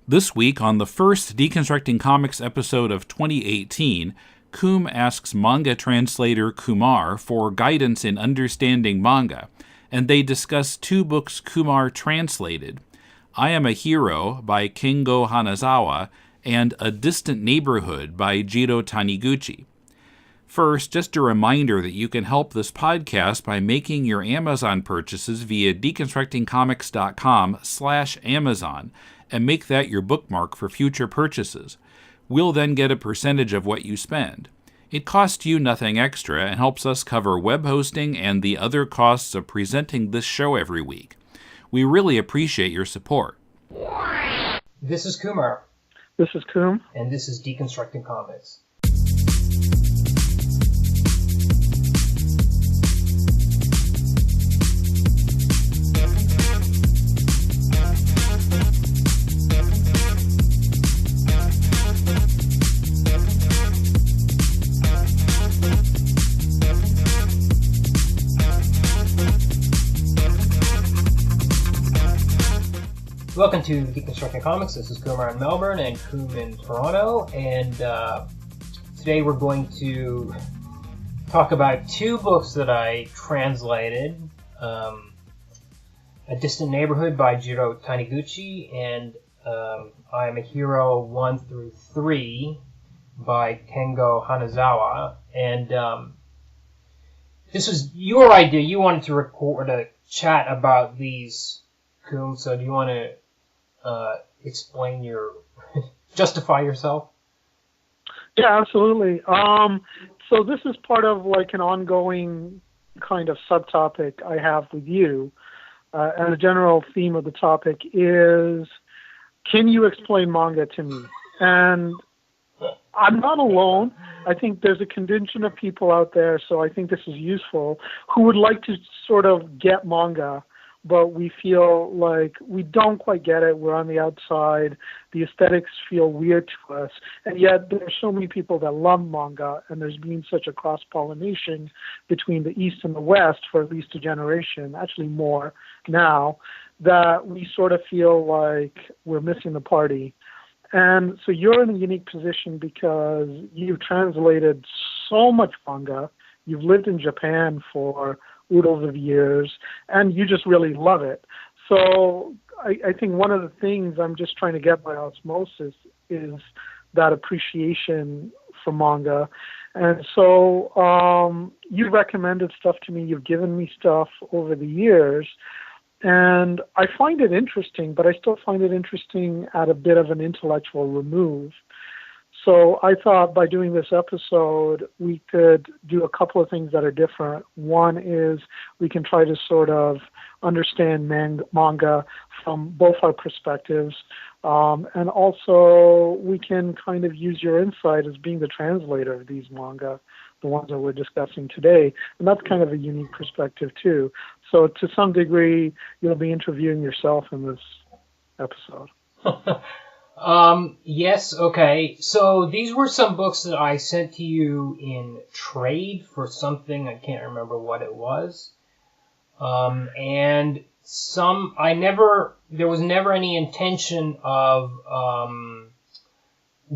This week, on the first Deconstructing Comics episode of 2018, Koom asks manga translator Kumar for guidance in understanding manga, and they discuss two books Kumar translated, I Am a Hero by Kengo Hanazawa and A Distant Neighborhood by Jiro Taniguchi. First, just a reminder that you can help this podcast by making your Amazon purchases via deconstructingcomics.com/Amazon and make that your bookmark for future purchases. We'll then get a percentage of what you spend. It costs you nothing extra and helps us cover web hosting and the other costs of presenting this show every week. We really appreciate your support. This is Kumar. This is Koom. And this is Deconstructing Comics. Welcome to Deconstructing Comics. This is Kumar in Melbourne and Koom in Toronto, and today we're going to talk about two books that I translated, A Distant Neighborhood by Jiro Taniguchi and I Am a Hero 1 through 3 by Kengo Hanazawa. And this was your idea. You wanted to record a chat about these, Koom, so do you want to explain justify yourself? Yeah, absolutely. So this is part of like an ongoing kind of subtopic I have with you. And the general theme of the topic is, can you explain manga to me? And I'm not alone. I think there's a contingent of people out there, so I think this is useful, who would like to sort of get manga, but we feel like we don't quite get it. We're on the outside. The aesthetics feel weird to us. And yet there are so many people that love manga, and there's been such a cross-pollination between the East and the West for at least a generation, actually more now, that we sort of feel like we're missing the party. And so you're in a unique position because you've translated so much manga. You've lived in Japan for oodles of years, and you just really love it. So I think one of the things I'm just trying to get by osmosis is that appreciation for manga. And so you recommended stuff to me. You've given me stuff over the years, and I find it interesting, but I still find it interesting at a bit of an intellectual remove. So I thought by doing this episode, we could do a couple of things that are different. One is we can try to sort of understand manga from both our perspectives. And also we can kind of use your insight as being the translator of these manga, the ones that we're discussing today. And that's kind of a unique perspective too. So to some degree, you'll be interviewing yourself in this episode. Yes, okay. So these were some books that I sent to you in trade for something, I can't remember what it was. And there was never any intention of,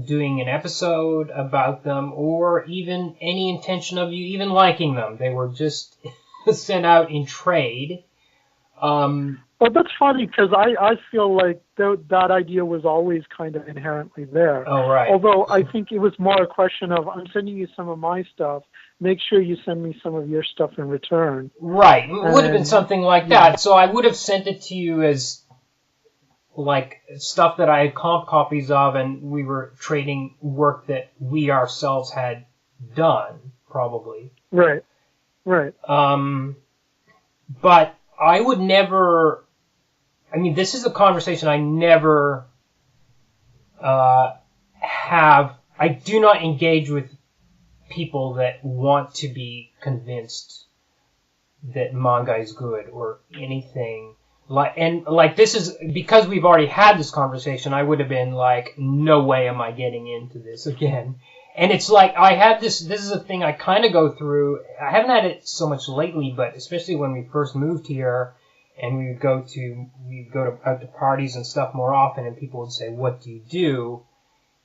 doing an episode about them or even any intention of you even liking them. They were just sent out in trade. Well, that's funny because I feel like that idea was always kind of inherently there. Oh, right. Although I think it was more a question of, I'm sending you some of my stuff. Make sure you send me some of your stuff in return. Right. It would have been something like that. So I would have sent it to you as like stuff that I had comp copies of, and we were trading work that we ourselves had done, probably. Right. Right. But I would never... I mean, this is a conversation I never have. I do not engage with people that want to be convinced that manga is good or anything. Like this is because we've already had this conversation. I would have been like, no way am I getting into this again. And it's like I had this. This is a thing I kind of go through. I haven't had it so much lately, but especially when we first moved here. and we'd go out to parties and stuff more often, and people would say, "What do you do?"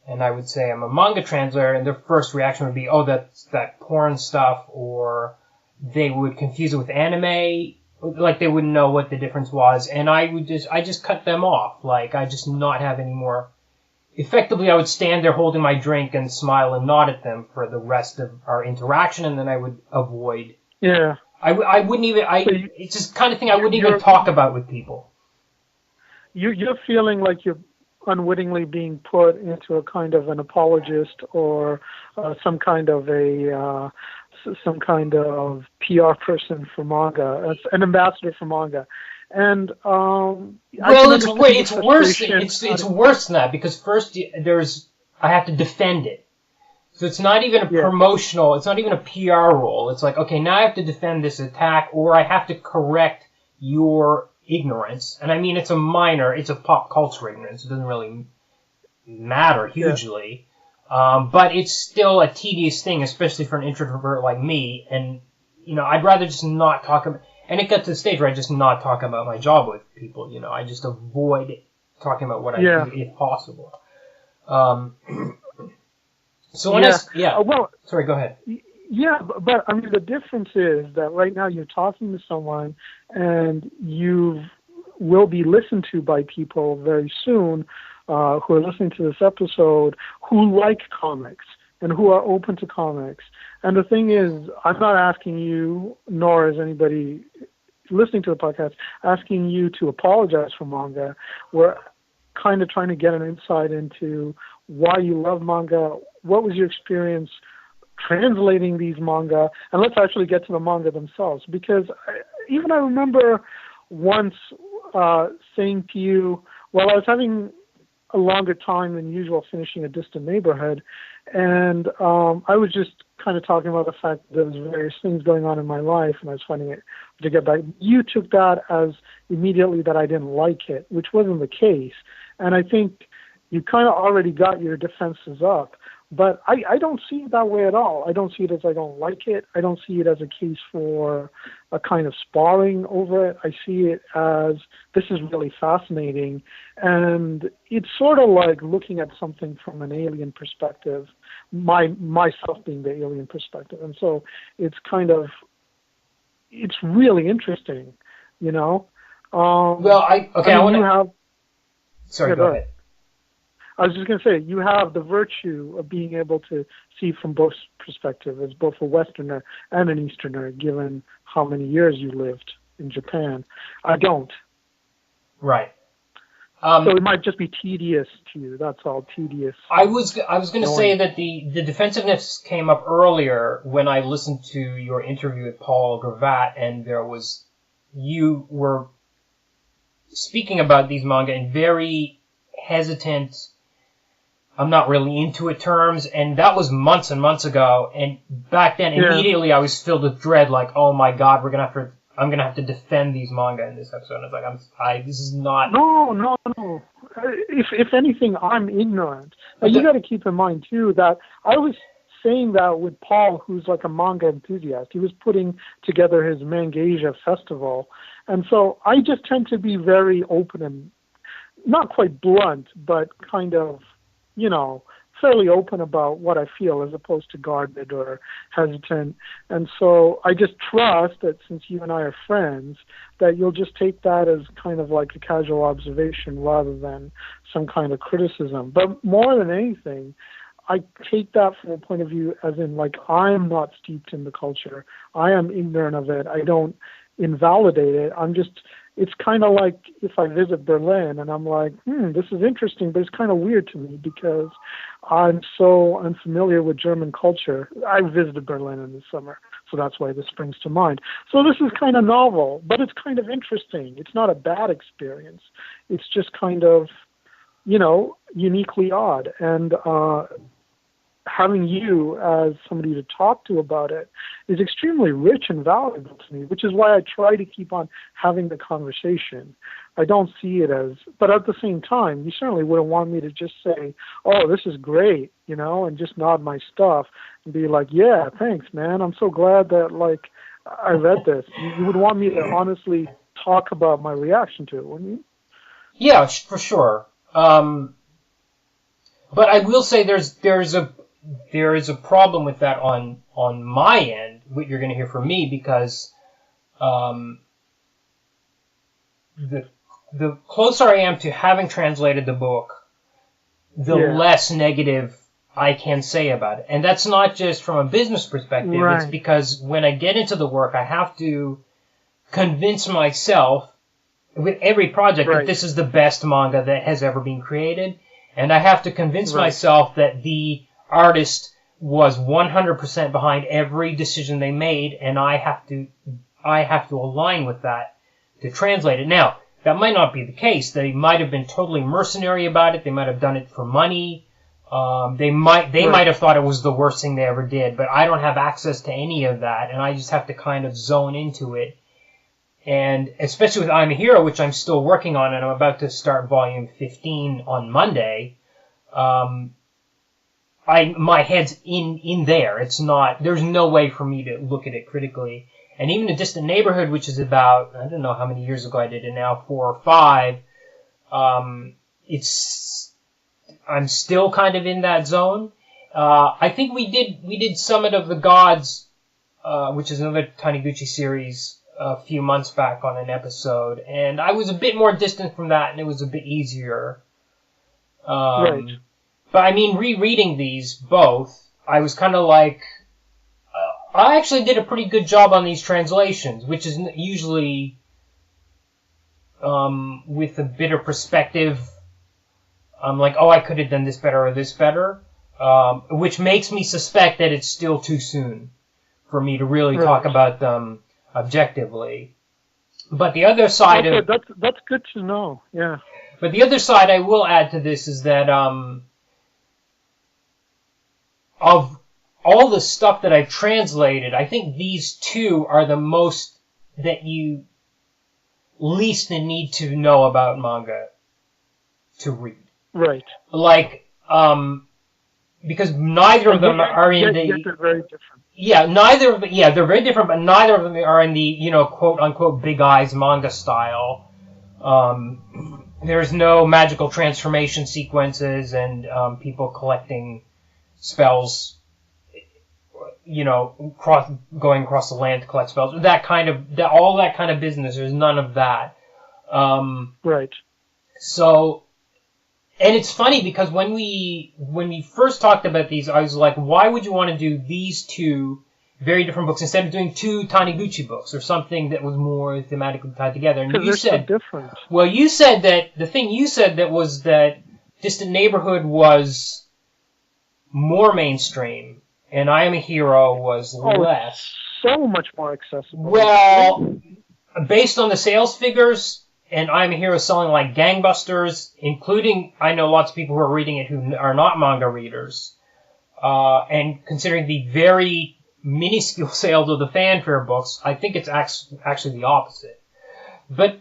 And I would say, "I'm a manga translator," and their first reaction would be, "Oh, that's that porn stuff," or they would confuse it with anime, like they wouldn't know what the difference was, and I just cut them off, like I just not have any more. Effectively, I would stand there holding my drink and smile and nod at them for the rest of our interaction, and then I would avoid. Yeah. I wouldn't even. It's just the kind of thing I wouldn't even talk about with people. You're feeling like you're unwittingly being put into a kind of an apologist or some kind of PR person for manga, an ambassador for manga. And it's worse. It's worse than that, because first I have to defend it. So it's not even a promotional, it's not even a PR role. It's like, okay, now I have to defend this attack, or I have to correct your ignorance. And I mean, it's a pop culture ignorance. It doesn't really matter hugely. But it's still a tedious thing, especially for an introvert like me. And, I'd rather just not talk about, and it got to the stage where I just not talk about my job with people. I just avoid talking about what I do if possible. So when sorry, go ahead. Yeah, but I mean, the difference is that right now you're talking to someone and you will be listened to by people very soon who are listening to this episode who like comics and who are open to comics. And the thing is, I'm not asking you, nor is anybody listening to the podcast, asking you to apologize for manga. We're kind of trying to get an insight into why you love manga, what was your experience translating these manga, and let's actually get to the manga themselves. Because I remember once saying to you, well, I was having a longer time than usual finishing A Distant Neighborhood, and I was just kind of talking about the fact that there was various things going on in my life, and I was finding it to get back. You took that as immediately that I didn't like it, which wasn't the case, and I think you kind of already got your defenses up. But I don't see it that way at all. I don't see it as I don't like it. I don't see it as a case for a kind of sparring over it. I see it as this is really fascinating. And it's sort of like looking at something from an alien perspective, myself being the alien perspective. And so it's really interesting, Well, I want to have... Sorry, go ahead. I was just going to say, you have the virtue of being able to see from both perspectives, as both a Westerner and an Easterner, given how many years you lived in Japan. I don't. Right. So it might just be tedious to you. That's all, tedious. I was going to say that the defensiveness came up earlier when I listened to your interview with Paul Gravatt, and you were speaking about these manga in very hesitant, I'm not really into it terms, and that was months and months ago, and back then, immediately I was filled with dread, like, oh my god, I'm gonna have to defend these manga in this episode. And it's like, this is not... No. If anything, I'm ignorant. But you gotta keep in mind, too, that I was saying that with Paul, who's like a manga enthusiast. He was putting together his Mangasia festival, and so I just tend to be very open and not quite blunt, but kind of, fairly open about what I feel as opposed to guarded or hesitant. And so I just trust that since you and I are friends, that you'll just take that as kind of like a casual observation rather than some kind of criticism. But more than anything, I take that from a point of view as in, like, I'm not steeped in the culture. I am ignorant of it. I don't invalidate it. It's kind of like if I visit Berlin and I'm like, this is interesting, but it's kind of weird to me because I'm so unfamiliar with German culture. I visited Berlin in the summer, so that's why this springs to mind. So this is kind of novel, but it's kind of interesting. It's not a bad experience. It's just kind of, uniquely odd. And having you as somebody to talk to about it is extremely rich and valuable to me, which is why I try to keep on having the conversation. I don't see it as, but at the same time, you certainly wouldn't want me to just say, oh, this is great, and just nod my stuff and be like, yeah, thanks, man. I'm so glad that, I read this. You would want me to honestly talk about my reaction to it, wouldn't you? Yeah, for sure. But I will say there's a problem with that on my end, what you're going to hear from me, because the closer I am to having translated the book, the less negative I can say about it. And that's not just from a business perspective. Right. It's because when I get into the work, I have to convince myself with every project that this is the best manga that has ever been created. And I have to convince myself that the artist was 100% behind every decision they made, and I have to align with that to translate it. Now, that might not be the case. They might have been totally mercenary about it. They might have done it for money. They might have thought it was the worst thing they ever did, but I don't have access to any of that, and I just have to kind of zone into it. And especially with I'm a Hero, which I'm still working on, and I'm about to start volume 15 on Monday, my head's in there. It's not, there's no way for me to look at it critically. And even A Distant Neighborhood, which is about, I don't know how many years ago I did it now, 4 or 5, I'm still kind of in that zone. I think we did Summit of the Gods, which is another Taniguchi series, a few months back on an episode, and I was a bit more distant from that, and it was a bit easier. But I mean, rereading these both, I was kind of like, I actually did a pretty good job on these translations, which is usually with a bitter perspective. I'm like, oh, I could have done this better or this better, which makes me suspect that it's still too soon for me to really talk about them objectively. But the other side of that's good to know. Yeah. But the other side I will add to this is that of all the stuff that I've translated, I think these two are the most that you least need to know about manga to read. Right. Like, because neither of them are in the... They're very different. Yeah, they're very different, but neither of them are in the, quote-unquote Big Eyes manga style. There's no magical transformation sequences and people collecting spells, going across the land to collect spells. All that kind of business. There's none of that. Right. So, and it's funny because when we first talked about these, I was like, why would you want to do these two very different books instead of doing two Taniguchi books or something that was more thematically tied together? And you said, so different. Well, you said that the thing you said that was that Distant Neighborhood was more mainstream, and I Am a Hero was less. So much more accessible. Well, based on the sales figures, and I Am a Hero selling like gangbusters, including, I know lots of people who are reading it who are not manga readers, and considering the very minuscule sales of the fanfare books, I think it's actually the opposite. But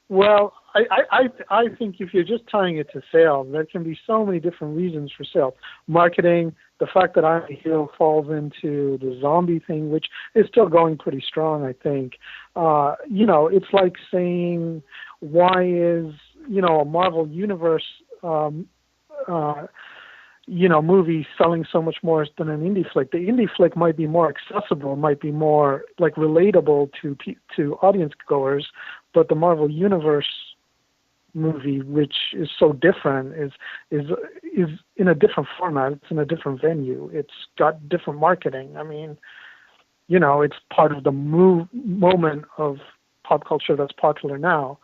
well, I think if you're just tying it to sales, there can be so many different reasons for sales. Marketing, the fact that I'm a Hero falls into the zombie thing, which is still going pretty strong, I think. It's like saying, why is, a Marvel Universe, movie selling so much more than an indie flick? The indie flick might be more accessible, might be more like relatable to audience goers, but the Marvel Universe movie, which is so different, is in a different format. It's in a different venue. It's got different marketing. I mean, it's part of the moment of pop culture that's popular now.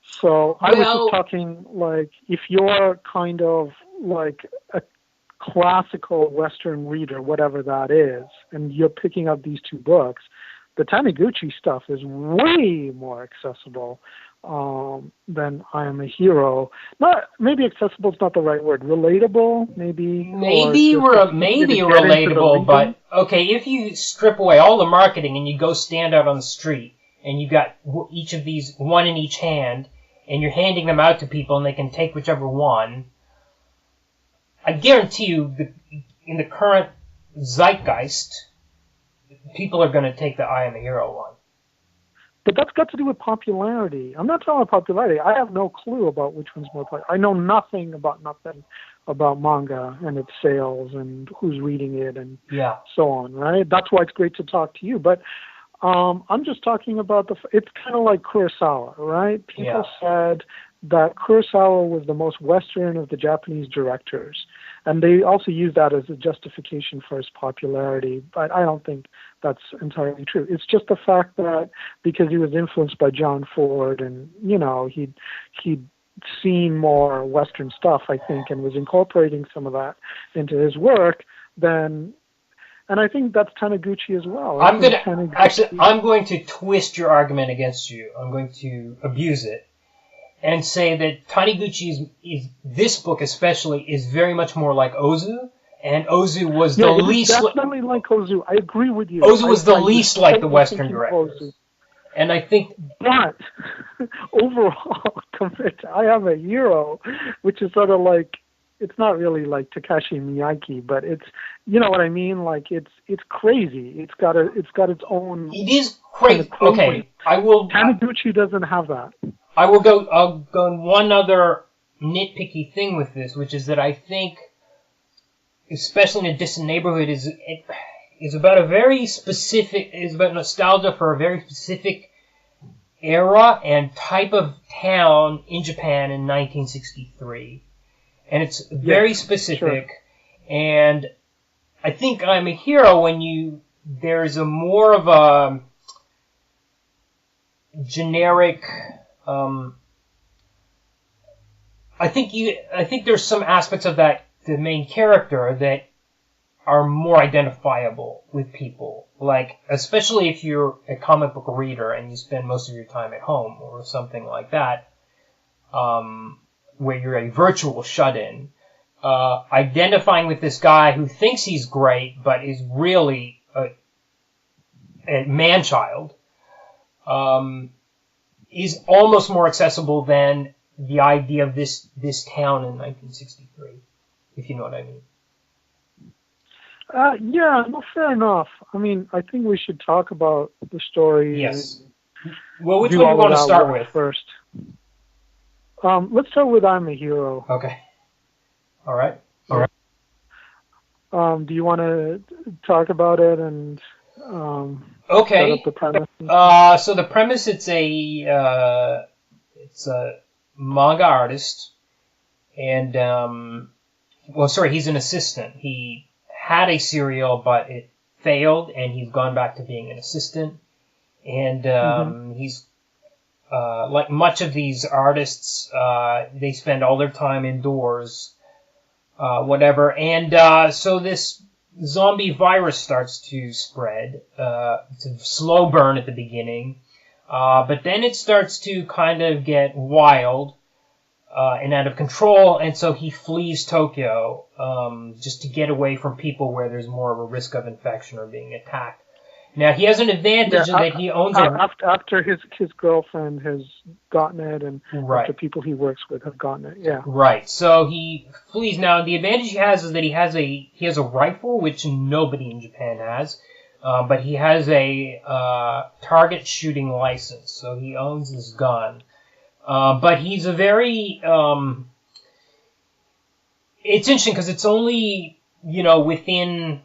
So I was just talking, like, if you're kind of like a classical Western reader, whatever that is, and you're picking up these two books, the Taniguchi stuff is way more accessible than I Am a Hero. Maybe accessible is not the right word. Relatable, maybe. Maybe relatable, but okay, if you strip away all the marketing and you go stand out on the street and you got each of these, one in each hand, and you're handing them out to people and they can take whichever one, I guarantee you, in the current zeitgeist, people are going to take the I Am a Hero one. But that's got to do with popularity. I'm not talking about popularity. I have no clue about which one's more popular. I know nothing about manga and its sales and who's reading it and so on, right? That's why it's great to talk to you. But I'm just talking about it's kind of like Kurosawa, right? People said that Kurosawa was the most Western of the Japanese directors. And they also use that as a justification for his popularity. But I don't think that's entirely true. It's just the fact that because he was influenced by John Ford and, he'd seen more Western stuff, I think, and was incorporating some of that into his work, and I think that's Taniguchi as well. I'm going to twist your argument against you. I'm going to abuse it and say that Taniguchi this book especially is very much more like Ozu, and Ozu was the least definitely like Ozu. I agree with you. Ozu was the least like the Western directors. Ozu. And I think, but overall, I have a hero, which is sort of like, it's not really like Takashi Miyake, but it's, you know what I mean? Like it's crazy. It's got its own. It is crazy. Kind of okay, Taniguchi doesn't have that. I'll go on one other nitpicky thing with this, which is that I think, especially in a distant neighborhood, is about nostalgia for a very specific era and type of town in Japan in 1963. And it's very specific. Sure. And I think I'm a hero when there's a more of a generic, I think there's some aspects of the main character that are more identifiable with people. Like, especially if you're a comic book reader and you spend most of your time at home or something like that, where you're a virtual shut-in, identifying with this guy who thinks he's great but is really a man-child, is almost more accessible than the idea of this town in 1963, if you know what I mean. Yeah, no, fair enough. I mean, I think we should talk about the story. Yes. Well, which one do you want to start with first? Let's start with I'm a Hero. Okay. All right. Do you want to talk about it and okay. set up the premise? So the premise, it's a manga artist, and he's an assistant. He had a serial, but it failed, and he's gone back to being an assistant. And he's like much of these artists, they spend all their time indoors, whatever. And so this zombie virus starts to spread. It's a slow burn at the beginning, but then it starts to kind of get wild and out of control, and so he flees Tokyo just to get away from people where there's more of a risk of infection or being attacked. Now, he has an advantage that he owns after his girlfriend has gotten it, and after people he works with have gotten it. Yeah. Right. So he flees. Now, the advantage he has is that he has a rifle, which nobody in Japan has, but he has a target shooting license, so he owns this gun. But he's a very it's interesting because it's only within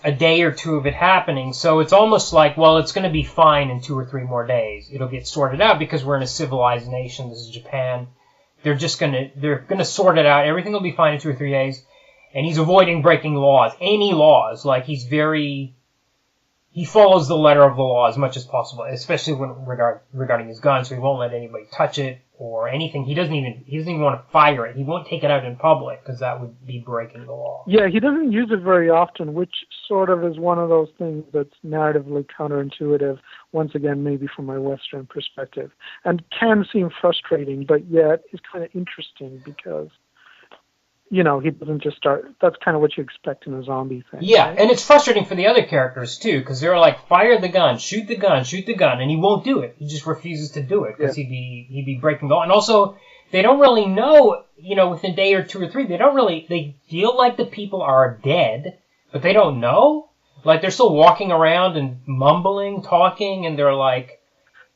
a day or two of it happening, so it's almost like, well, it's going to be fine in 2 or 3 more days. It'll get sorted out because we're in a civilized nation. This is Japan. They're going to sort it out. Everything will be fine in 2 or 3 days. And he's avoiding breaking laws, any laws. Like, he follows the letter of the law as much as possible, especially regarding his gun. So he won't let anybody touch it or anything. He doesn't even want to fire it. He won't take it out in public because that would be breaking the law. Yeah, he doesn't use it very often, which sort of is one of those things that's narratively counterintuitive, once again, maybe from my Western perspective, and can seem frustrating, but yet is kind of interesting because, he doesn't just start. That's kind of what you expect in a zombie thing. Yeah, right? And it's frustrating for the other characters, too, because they're like, fire the gun, shoot the gun, and he won't do it. He just refuses to do it because he'd be breaking the law. And also, they don't really know, within a day or 2 or 3, they feel like the people are dead, but they don't know. Like, they're still walking around and mumbling, talking, and they're like,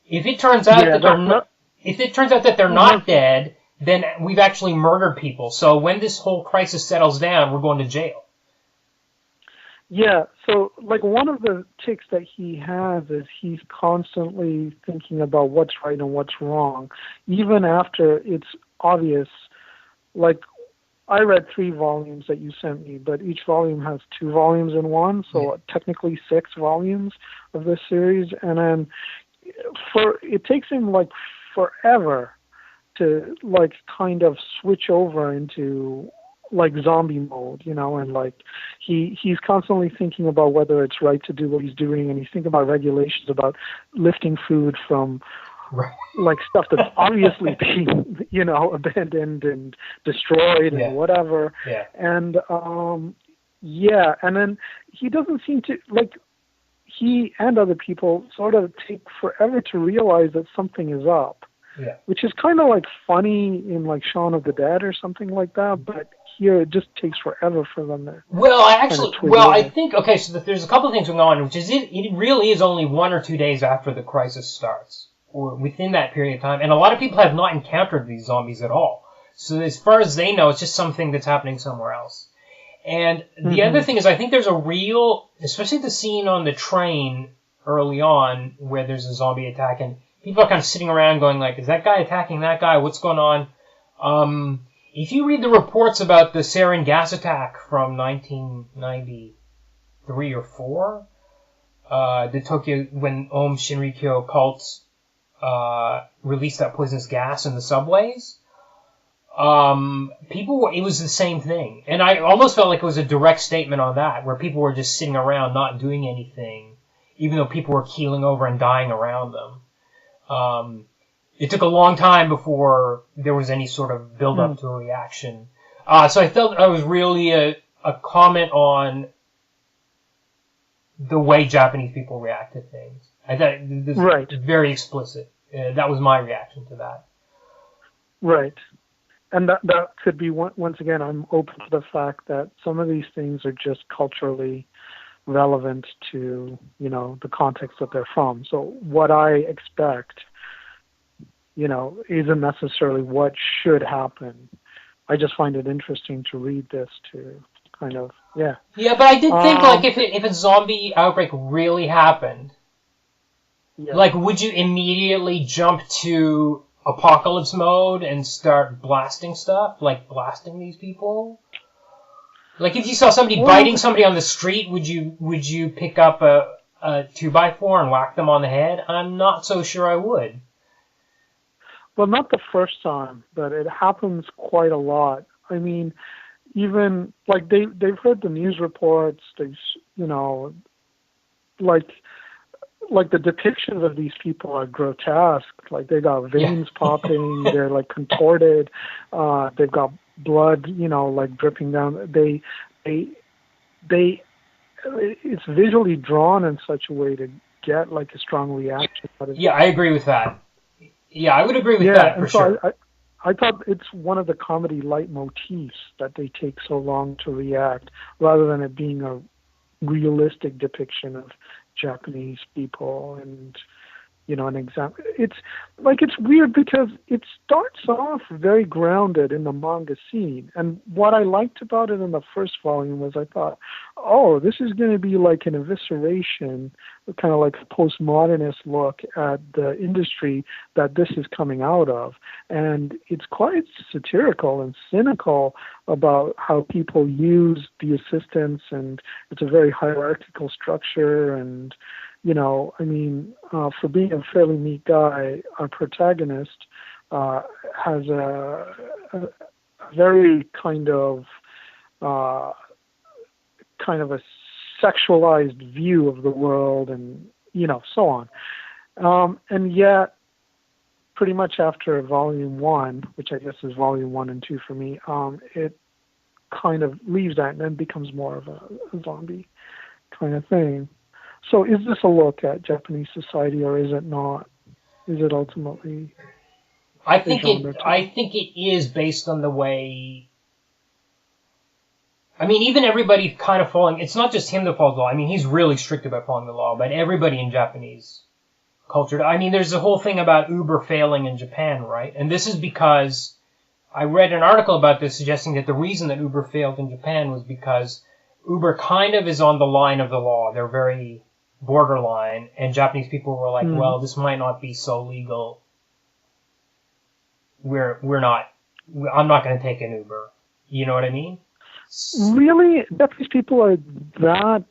if it turns out that they're not dead, then we've actually murdered people. So when this whole crisis settles down, we're going to jail. Yeah, so, like, one of the tics that he has is he's constantly thinking about what's right and what's wrong, even after it's obvious. Like, I read 3 volumes that you sent me, but each volume has 2 volumes in one, so technically 6 volumes of this series. And then it takes him, like, forever to, like, kind of switch over into, like, zombie mode, you know, and, like, he's constantly thinking about whether it's right to do what he's doing, and he's thinking about regulations about lifting food from, like, stuff that's obviously being, you know, abandoned and destroyed and whatever. Yeah. And, and then he doesn't seem to, like, he and other people sort of take forever to realize that something is up. Yeah. Which is kind of like funny in like Shaun of the Dead or something like that, but here it just takes forever for them to. I think so there's a couple of things going on, which is it really is only 1 or 2 days after the crisis starts, or within that period of time, and a lot of people have not encountered these zombies at all. So as far as they know, it's just something that's happening somewhere else. And the other thing is, I think there's a real, especially the scene on the train early on where there's a zombie attack and people are kind of sitting around going like, is that guy attacking that guy? What's going on? If you read the reports about the sarin gas attack from 1993 or 4, the Tokyo, when Om Shinrikyo cults released that poisonous gas in the subways, it was the same thing. And I almost felt like it was a direct statement on that, where people were just sitting around not doing anything, even though people were keeling over and dying around them. It took a long time before there was any sort of build-up to a reaction. So I felt it was really a comment on the way Japanese people react to things. I thought it was very explicit. That was my reaction to that. Right. And that could be, once again, I'm open to the fact that some of these things are just culturally relevant to, you know, the context that they're from. So what I expect, you know, isn't necessarily what should happen. I just find it interesting to read this to kind of, Yeah, but I did think, like, if a zombie outbreak really happened, like, would you immediately jump to apocalypse mode and start blasting stuff? Like, blasting these people? Like, if you saw somebody biting somebody on the street, would you pick up a 2x4 and whack them on the head? I'm not so sure I would. Well, not the first time, but it happens quite a lot. I mean, even, like, they've heard the news reports, they've, you know, like the depictions of these people are grotesque. Like, they got veins popping, they're, like, contorted, they've got blood, you know, like, dripping down. It's visually drawn in such a way to get, like, a strong reaction. Yeah, I agree with that. Yeah, I would agree with that for sure. I thought it's one of the comedy leitmotifs that they take so long to react, rather than it being a realistic depiction of Japanese people and, you know, an example. It's weird because it starts off very grounded in the manga scene. And what I liked about it in the first volume was I thought, oh, this is going to be like an evisceration, kind of like a postmodernist look at the industry that this is coming out of. And it's quite satirical and cynical about how people use the assistants, and it's a very hierarchical structure. And, you know, I mean, for being a fairly neat guy, our protagonist has a very kind of a sexualized view of the world, and, you know, so on. And yet, pretty much after volume 1, which I guess is volume 1 and 2 for me, it kind of leaves that and then becomes more of a zombie kind of thing. So is this a look at Japanese society, or is it not? Is it ultimately? I think it is based on the way. I mean, even everybody kind of following, it's not just him that follows the law. I mean, he's really strict about following the law, but everybody in Japanese culture. I mean, there's a whole thing about Uber failing in Japan, right? And this is because I read an article about this suggesting that the reason that Uber failed in Japan was because Uber kind of is on the line of the law. They're very borderline, and Japanese people were like, well, this might not be so legal. I'm not going to take an Uber. You know what I mean? Really? Japanese people are that,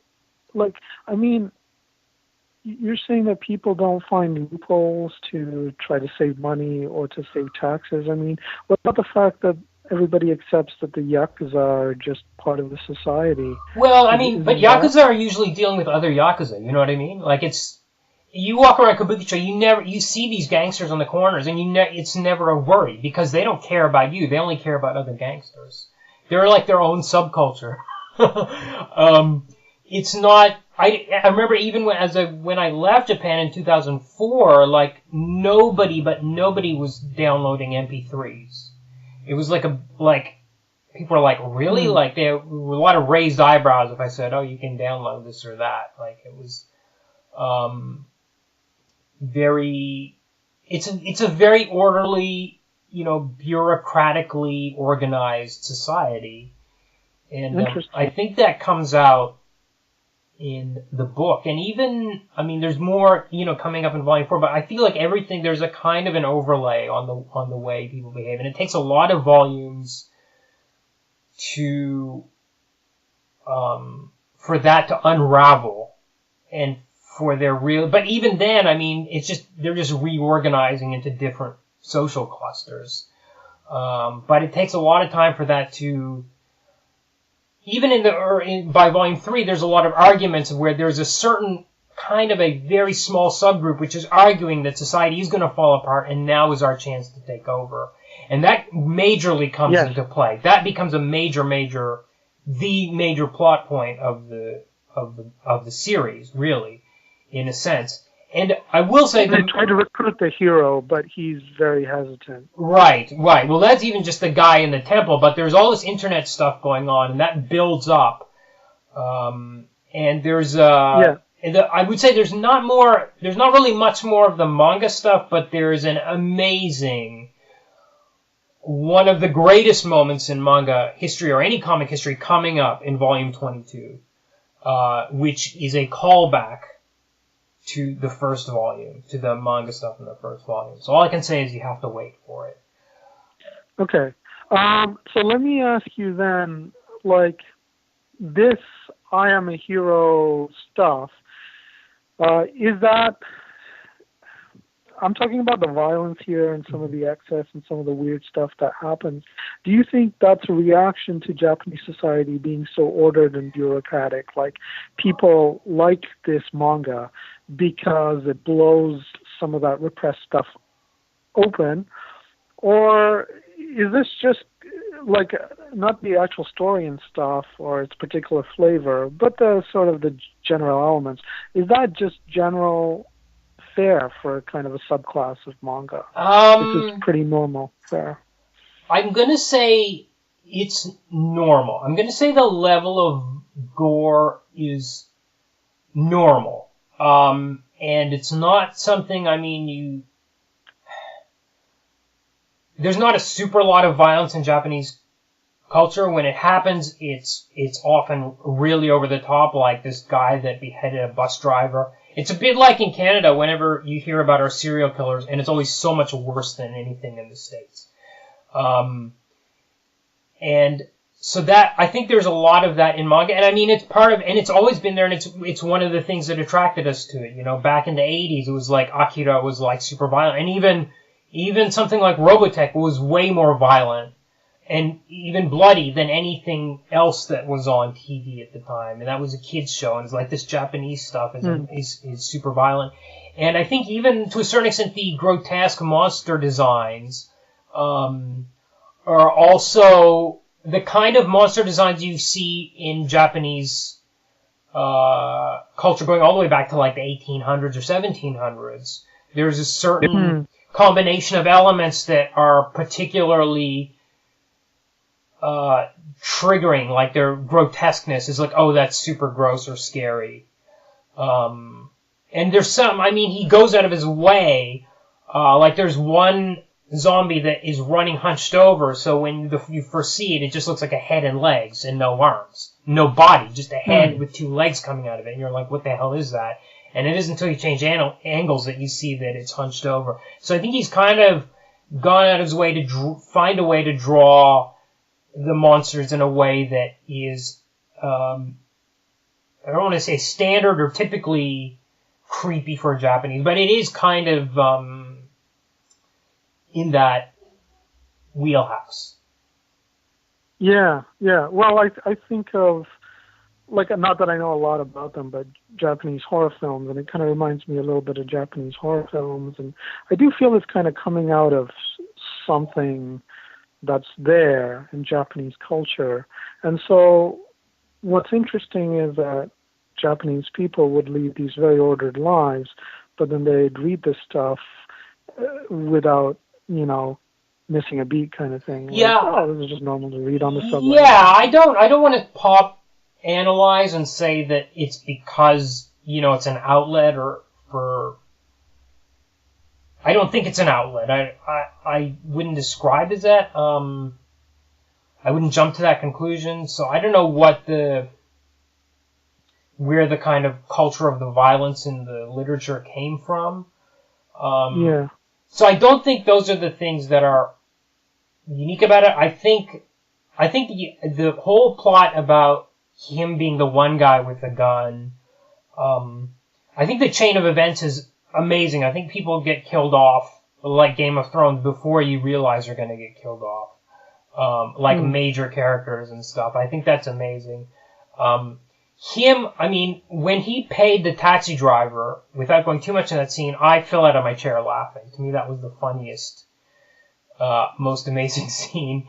like, I mean, you're saying that people don't find loopholes to try to save money or to save taxes? I mean, what about the fact that everybody accepts that the Yakuza are just part of the society? Well, I mean, but Yakuza are usually dealing with other Yakuza, you know what I mean? Like, you walk around Kabukicho, you see these gangsters on the corners, and it's never a worry, because they don't care about you, they only care about other gangsters. They're like their own subculture. It's not, I remember even when I left Japan in 2004, like, nobody was downloading MP3s. It was like people were like, really? Like, there were a lot of raised eyebrows if I said, oh, you can download this or that. Like, it was, it's a very orderly, bureaucratically organized society. And I think that comes out in the book. And even, I mean, there's more, coming up in volume 4, but I feel like there's a kind of an overlay on the way people behave. And it takes a lot of volumes for that to unravel and for their but even then, I mean, they're just reorganizing into different social clusters. But it takes a lot of time for that to, even by volume 3, there's a lot of arguments where there's a certain kind of a very small subgroup which is arguing that society is going to fall apart and now is our chance to take over. And that majorly comes into play. That becomes the major plot point of the series, really, in a sense. And I will say they try to recruit the hero, but he's very hesitant. Right. Well, that's even just the guy in the temple, but there's all this internet stuff going on, and that builds up. And there's I would say there's not really much more of the manga stuff, but there's an amazing, one of the greatest moments in manga history or any comic history coming up in volume 22, which is a callback to the first volume, to the manga stuff in the first volume. So all I can say is you have to wait for it. Okay. So let me ask you then, like, this I Am a Hero stuff, is that, I'm talking about the violence here and some of the excess and some of the weird stuff that happens. Do you think that's a reaction to Japanese society being so ordered and bureaucratic? Like, people like this manga because it blows some of that repressed stuff open? Or is this just, like, not the actual story and stuff or its particular flavor, but the sort of the general elements? Is that just general fare for kind of a subclass of manga? This is pretty normal fare. I'm going to say it's normal. I'm going to say the level of gore is normal. And it's not something, I mean, there's not a super lot of violence in Japanese culture. When it happens, it's often really over the top, like this guy that beheaded a bus driver. It's a bit like in Canada whenever you hear about our serial killers, and it's always so much worse than anything in the States. And so that, I think there's a lot of that in manga, and I mean, it's part of, and it's always been there, and it's one of the things that attracted us to it. Back in the 80s, it was like Akira was like super violent, and even something like Robotech was way more violent and even bloody than anything else that was on TV at the time. And that was a kid's show, and it's like this Japanese stuff is super violent. And I think even to a certain extent the grotesque monster designs are also the kind of monster designs you see in Japanese culture going all the way back to like the 1800s or 1700s. There's a certain combination of elements that are particularly triggering, like their grotesqueness is like, oh, that's super gross or scary. And there's some, I mean, he goes out of his way. Like there's one zombie that is running hunched over, so when you first see it, it just looks like a head and legs and no arms. No body, just a head with 2 legs coming out of it. And you're like, what the hell is that? And it isn't until you change angles that you see that it's hunched over. So I think he's kind of gone out of his way to find a way to draw the monsters in a way that is, I don't want to say standard or typically creepy for Japanese, but it is kind of in that wheelhouse. Yeah. Well, I think of, like, not that I know a lot about them, but Japanese horror films, and it kind of reminds me a little bit of Japanese horror films, and I do feel it's kind of coming out of something that's there in Japanese culture. And so what's interesting is that Japanese people would lead these very ordered lives, but then they'd read this stuff without, missing a beat kind of thing. Yeah. Like, oh, this is just normal to read on the subway. Yeah, I don't want to analyze and say that it's because, it's an outlet or for... I don't think it's an outlet. I wouldn't describe it as that. I wouldn't jump to that conclusion. So I don't know where the kind of culture of the violence in the literature came from. Yeah. So I don't think those are the things that are unique about it. I think the whole plot about him being the one guy with the gun, I think the chain of events is amazing. I think people get killed off, like Game of Thrones, before you realize they're going to get killed off. Like major characters and stuff. I think that's amazing. When he paid the taxi driver, without going too much in that scene, I fell out of my chair laughing. To me, that was the funniest, most amazing scene.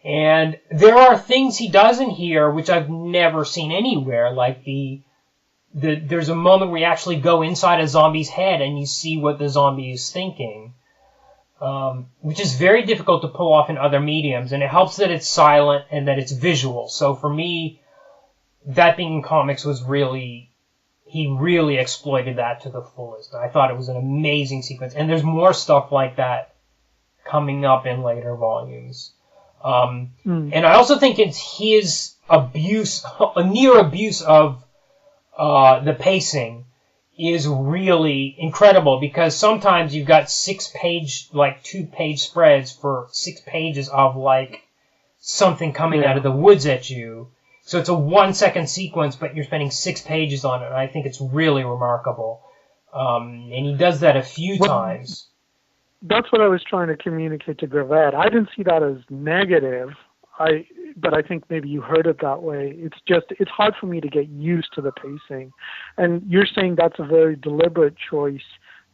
And there are things he does in here which I've never seen anywhere, like there's a moment where you actually go inside a zombie's head and you see what the zombie is thinking, which is very difficult to pull off in other mediums, and it helps that it's silent and that it's visual. So for me, that being in comics he really exploited that to the fullest. I thought it was an amazing sequence, and there's more stuff like that coming up in later volumes. And I also think it's his near abuse of the pacing is really incredible, because sometimes you've got 2-page spreads for 6 pages of like something coming out of the woods at you. So it's a 1-second sequence, but you're spending 6 pages on it, and I think it's really remarkable. And he does that a few times. That's what I was trying to communicate to Gravette. I didn't see that as negative, but I think maybe you heard it that way. It's hard for me to get used to the pacing. And you're saying that's a very deliberate choice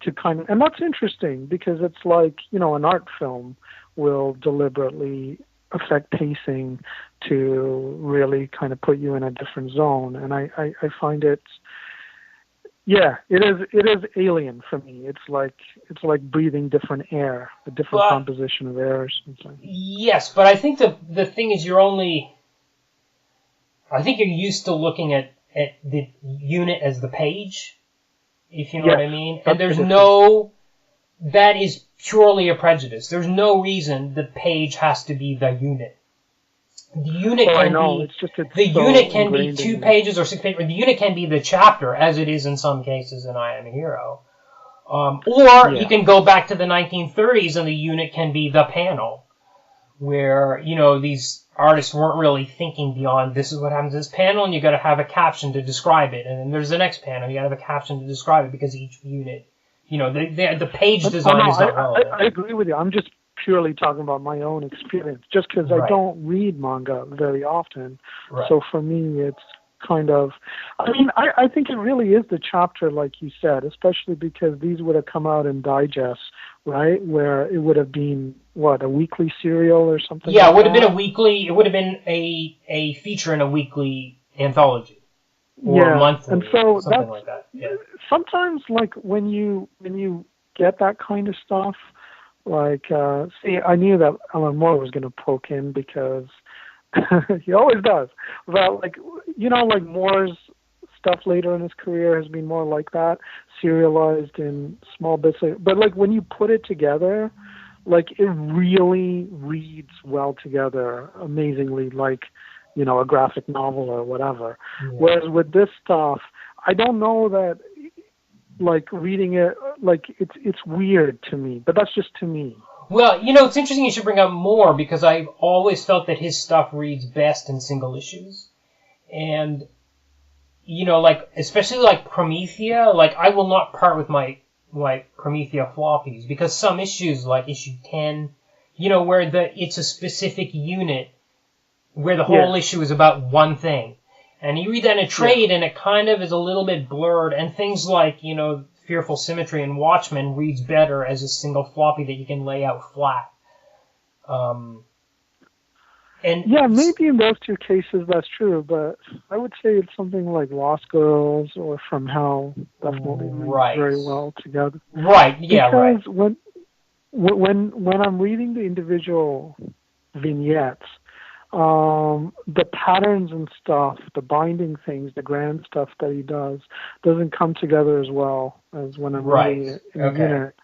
to and that's interesting, because it's like, an art film will deliberately affect pacing to really kind of put you in a different zone. And I find it is alien for me. It's like breathing different air, a different composition of air or something. Yes, but I think the thing is I think you're used to looking at the unit as the page, if you know what I mean. And that is purely a prejudice. There's no reason the page has to be the unit. The unit unit can be 2 pages or 6 pages, or the unit can be the chapter, as it is in some cases in I Am a Hero. You can go back to the 1930s and the unit can be the panel, where, these artists weren't really thinking beyond, this is what happens in this panel, and you got to have a caption to describe it. And then there's the next panel, you got to have a caption to describe it, because each unit, the page design is not relevant. I agree with you. I'm just purely talking about my own experience, just because I don't read manga very often. Right. So for me, it's kind of, I think it really is the chapter, like you said, especially because these would have come out in digests, right? Where it would have been, a weekly serial or something? Yeah, it would have been it would have been a feature in a weekly anthology. Or monthly, and so something like that. Yeah. Sometimes, like, when you get that kind of stuff, like, I knew that Alan Moore was going to poke in, because He always does. But like like Moore's stuff later in his career has been more like that, serialized in small bits. But like when you put it together, like it really reads well together, amazingly, like a graphic novel or whatever. Yeah. Whereas with this stuff, I don't know that. Like reading it, like it's weird to me, but that's just to me. Well, it's interesting you should bring up Moore, because I've always felt that his stuff reads best in single issues. And, like, especially like Promethea, like, I will not part with my, like, Promethea floppies, because some issues, like issue 10, where it's a specific unit, where the whole issue is about one thing. And you read that in a trade, and it kind of is a little bit blurred, and things like, Fearful Symmetry and Watchmen reads better as a single floppy that you can lay out flat. Maybe in those two cases that's true, but I would say it's something like Lost Girls or From Hell definitely reads very well together. Right, yeah, because when I'm reading the individual vignettes, the patterns and stuff, the binding things, the grand stuff that he does, doesn't come together as well as when I'm reading it in a unit.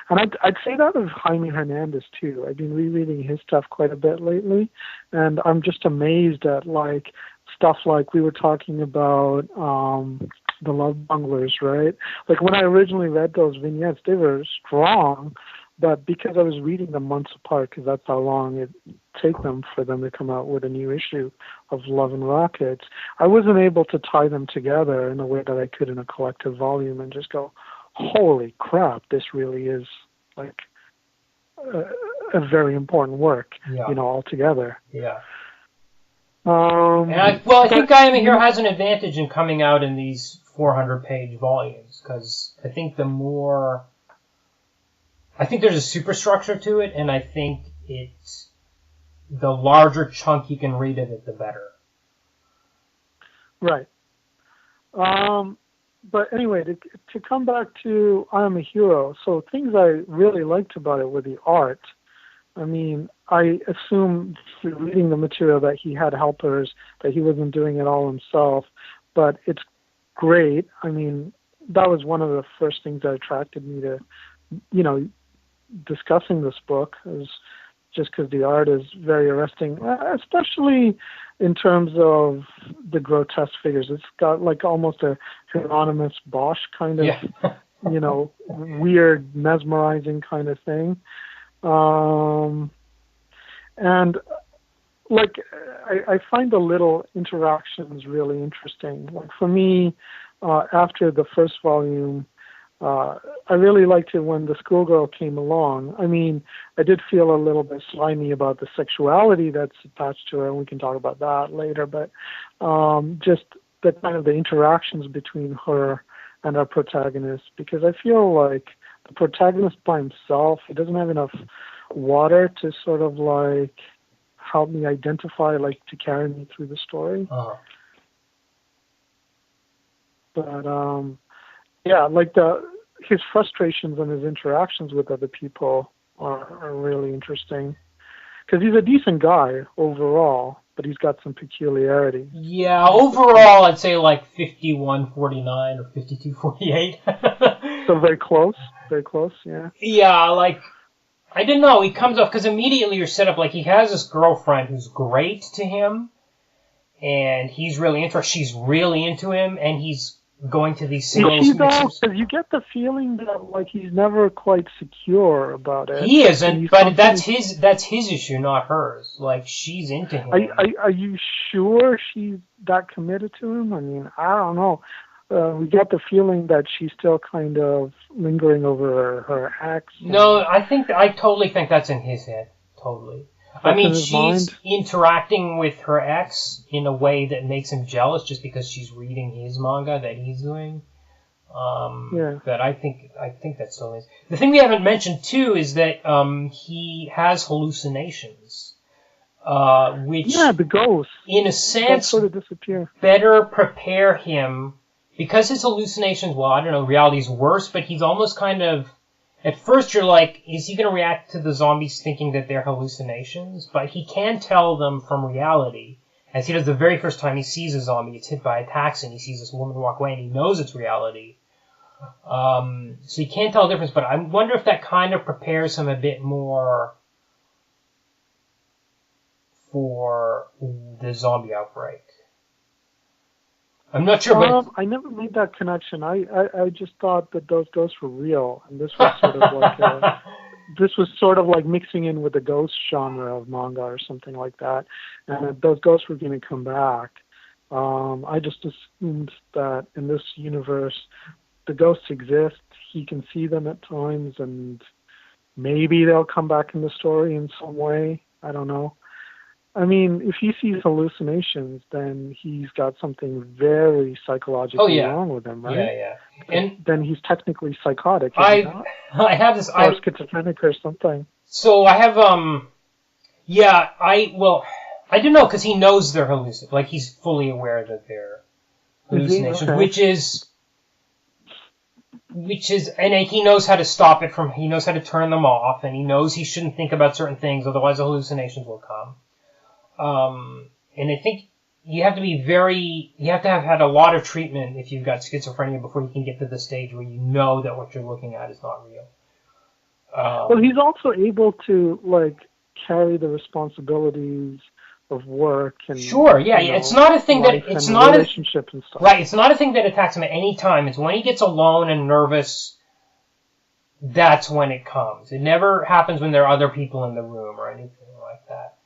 And I'd say that of Jaime Hernandez too. I've been rereading his stuff quite a bit lately, and I'm just amazed at like stuff like we were talking about the Love Bunglers, right? Like when I originally read those vignettes, they were strong. But because I was reading them months apart, because that's how long it take them for them to come out with a new issue of Love and Rockets, I wasn't able to tie them together in a way that I could in a collective volume and just go, holy crap, this really is like a very important work, altogether. Yeah. I think Guy Hero has an advantage in coming out in these 400-page volumes, because I think I think there's a superstructure to it, and I think it's the larger chunk you can read of it, the better. Right. But anyway, to come back to I Am a Hero, so things I really liked about it were the art. I mean, I assume through reading the material that he had helpers, that he wasn't doing it all himself, but it's great. I mean, that was one of the first things that attracted me to, discussing this book, is just because the art is very arresting, especially in terms of the grotesque figures. It's got like almost a Hieronymus Bosch kind of, weird, mesmerizing kind of thing. And like, I find the little interactions really interesting. Like for me, after the first volume, I really liked it when the schoolgirl came along. I mean, I did feel a little bit slimy about the sexuality that's attached to her, and we can talk about that later, but just the kind of the interactions between her and our protagonist, because I feel like the protagonist by himself, he doesn't have enough water to sort of like help me identify, like to carry me through the story. Uh-huh. But like his frustrations and his interactions with other people are really interesting, because he's a decent guy overall, but he's got some peculiarities. Yeah, overall I'd say like 51-49 or 52-48. So very close, yeah. Yeah, like, I didn't know, he comes off, because immediately you're set up, like, he has this girlfriend who's great to him, and he's really she's really into him, and he's going to these singles mixers. Because you get the feeling that like he's never quite secure about it. He isn't, but that's his issue, not hers. Like, she's into him. Are you sure she's that committed to him? I mean, I don't know. We get the feeling that she's still kind of lingering over her ex. No, I totally think that's in his head. Totally. I mean, she's interacting with her ex in a way that makes him jealous just because she's reading his manga that he's doing. But I think that still is. The thing we haven't mentioned, too, is that he has hallucinations. Which, the ghosts, in a sense, sort of disappear. Better prepare him, because his hallucinations, well, I don't know, reality's worse, but he's almost kind of, at first you're like, is he going to react to the zombies thinking that they're hallucinations? But he can tell them from reality. As he does the very first time he sees a zombie, it's hit by a taxi, and he sees this woman walk away, and he knows it's reality. So he can't tell the difference, but I wonder if that kind of prepares him a bit more for the zombie outbreak. I'm not sure, but I never made that connection. I just thought that those ghosts were real, and this was sort of like this was sort of like mixing in with the ghost genre of manga or something like that, and that those ghosts were going to come back. I just assumed that in this universe, the ghosts exist. He can see them at times, and maybe they'll come back in the story in some way. I don't know. I mean, if he sees hallucinations, then he's got something very psychologically wrong with him, right? Yeah. And then he's technically psychotic. I have this. Or schizophrenic or something. So I have I don't know, because he knows they're hallucinations. Like, he's fully aware that they're hallucinations, okay. which is, and he knows how to stop it he knows how to turn them off, and he knows he shouldn't think about certain things, otherwise the hallucinations will come. And I think you have to have had a lot of treatment if you've got schizophrenia before you can get to the stage where you know that what you're looking at is not real. Well, he's also able to, like, carry the responsibilities of work and it's not a thing that it's not relationship and stuff. Right, it's not a thing that attacks him at any time. It's when he gets alone and nervous, that's when it comes. It never happens when there are other people in the room or anything like that.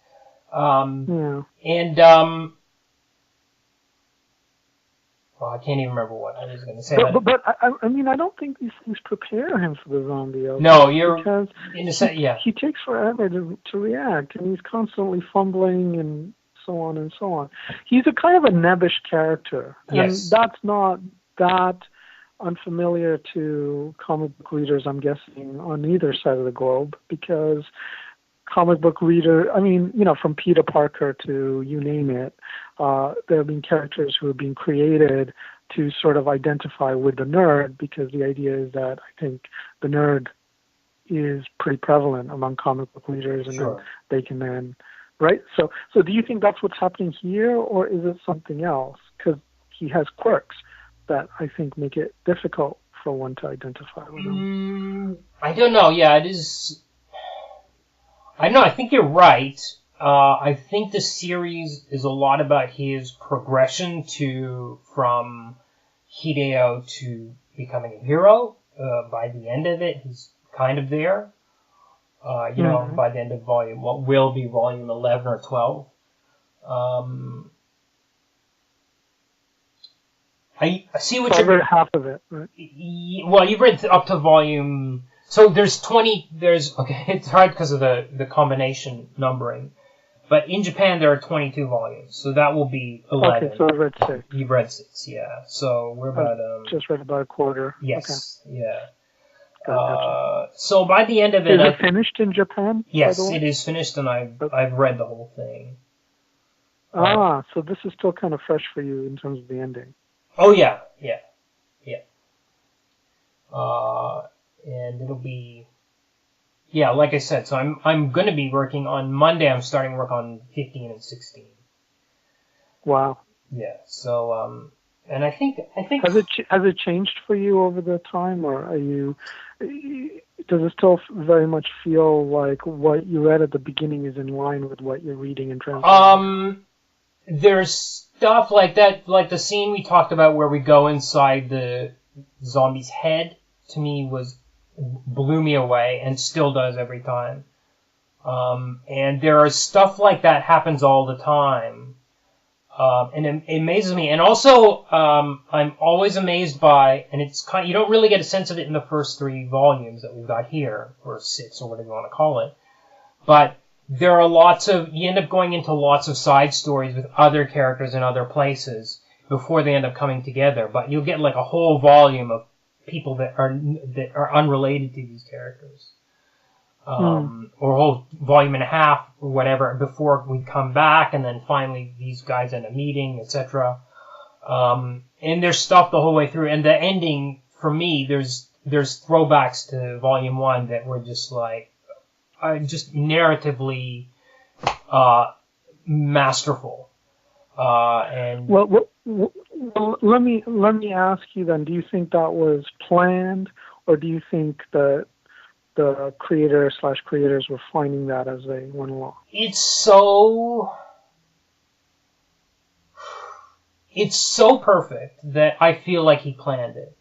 Well, I can't even remember what I was going to say. But I mean, I don't think these things prepare him for the zombie outbreak. No, you're because in a sense, yeah. He takes forever to react, and he's constantly fumbling and so on and so on. He's a kind of a nebbish character, and that's not that unfamiliar to comic book readers, I'm guessing, on either side of the globe, because comic book reader, I mean, from Peter Parker to you name it, there have been characters who have been created to sort of identify with the nerd, because the idea is that I think the nerd is pretty prevalent among comic book readers, and then they can then, right? So do you think that's what's happening here, or is it something else? Because he has quirks that I think make it difficult for one to identify with him. I don't know. Yeah, it is. I know, I think you're right. I think the series is a lot about his progression from Hideo to becoming a hero. By the end of it, he's kind of there. By the end of what will be volume 11 or 12. I see what I've read half of it, right? Well, you've read up to volume... So there's 20, it's hard because of the combination numbering, but in Japan there are 22 volumes, so that will be 11. Okay, so I've read 6. You've read 6, yeah. So we're about, just read about a quarter. Yes, okay. Yeah. Gotcha. So by the end of it... Is it finished in Japan? Yes, it is finished, and I've read the whole thing. So this is still kind of fresh for you in terms of the ending. Oh, yeah. And it'll be, like I said. So I'm going to be working on Monday. I'm starting work on 15 and 16. Wow. Yeah. So and I think has it changed for you over the time, or does it still very much feel like what you read at the beginning is in line with what you're reading and translating? There's stuff like that, like the scene we talked about where we go inside the zombie's head. To me, blew me away, and still does every time. And there is stuff like that happens all the time, and it amazes me. And also, I'm always amazed by, and it's you don't really get a sense of it in the first 3 volumes that we've got here, or 6, or whatever you want to call it. But there are you end up going into lots of side stories with other characters in other places before they end up coming together. But you'll get like a whole volume of people that are unrelated to these characters, or a whole volume and a half or whatever before we come back, and then finally these guys end up meeting, etc. And there's stuff the whole way through, and the ending for me, there's throwbacks to Volume 1 that were just like, just narratively masterful. And well, let me ask you then. Do you think that was planned, or do you think that the creators were finding that as they went along? It's so perfect that I feel like he planned it.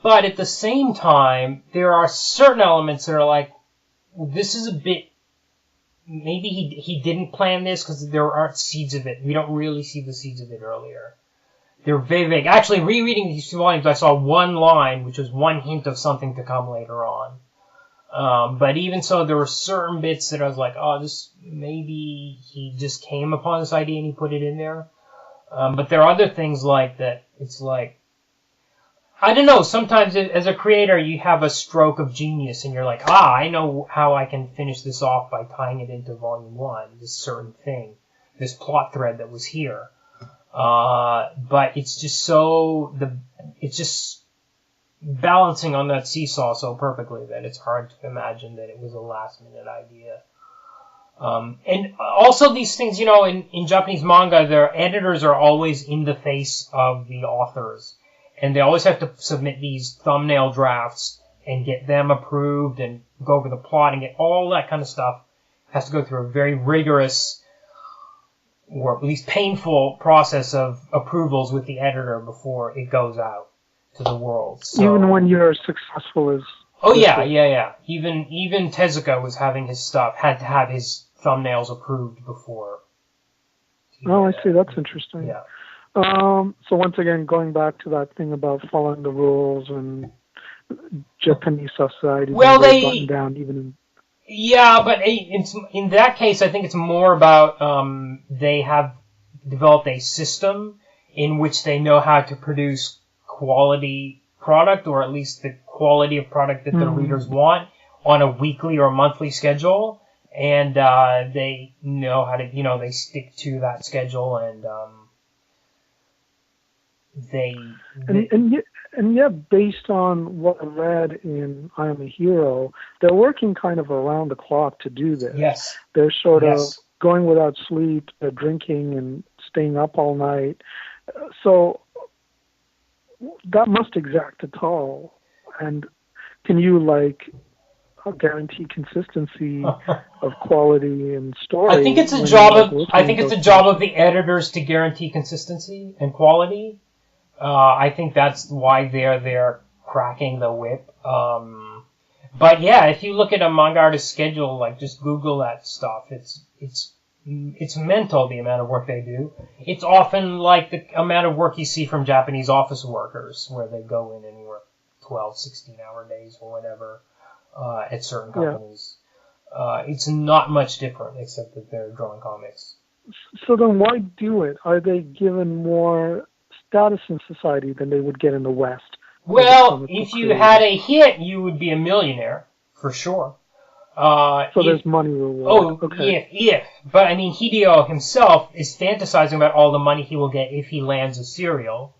But at the same time, there are certain elements that are like, this is a bit, maybe he didn't plan this because there aren't seeds of it. We don't really see the seeds of it earlier. They're very vague. Actually, rereading these two volumes, I saw one line, which was one hint of something to come later on. But even so, there were certain bits that I was like, oh, this, maybe he just came upon this idea and he put it in there. But there are other things like that. It's like, I don't know, sometimes as a creator you have a stroke of genius and you're like, I know how I can finish this off by tying it into Volume 1, this certain thing, this plot thread that was here. But it's just it's just balancing on that seesaw so perfectly that it's hard to imagine that it was a last minute idea. And also these things, in Japanese manga, their editors are always in the face of the authors. And they always have to submit these thumbnail drafts and get them approved and go over the plot and get all that kind of stuff. Has to go through a very rigorous, or at least painful process of approvals with the editor before it goes out to the world. So, even when you're successful as... Oh, yeah. Even Tezuka was having his stuff, had to have his thumbnails approved before. Oh, I see. That's interesting. Yeah. So once again, going back to that thing about following the rules and Japanese society, well, they button down even in... Yeah, but in that case, I think it's more about they have developed a system in which they know how to produce quality product, or at least the quality of product that the readers want, on a weekly or monthly schedule, and they know how to, they stick to that schedule, and And yet, based on what I read in I Am a Hero, they're working kind of around the clock to do this. Yes. They're sort of going without sleep, they're drinking and staying up all night. So that must exact a toll. And can you, guarantee consistency of quality and story? I think it's a job of the editors to guarantee consistency and quality. I think that's why they're cracking the whip. But yeah, if you look at a manga artist's schedule, just Google that stuff. It's mental, the amount of work they do. It's often like the amount of work you see from Japanese office workers, where they go in and work 12, 16-hour days or whatever at certain companies. Yeah. It's not much different, except that they're drawing comics. So then why do it? Are they given more status in society than they would get in the West? Well, if you had a hit, you would be a millionaire, for sure. So there's money reward. Oh, okay. If. But, Hideo himself is fantasizing about all the money he will get if he lands a serial.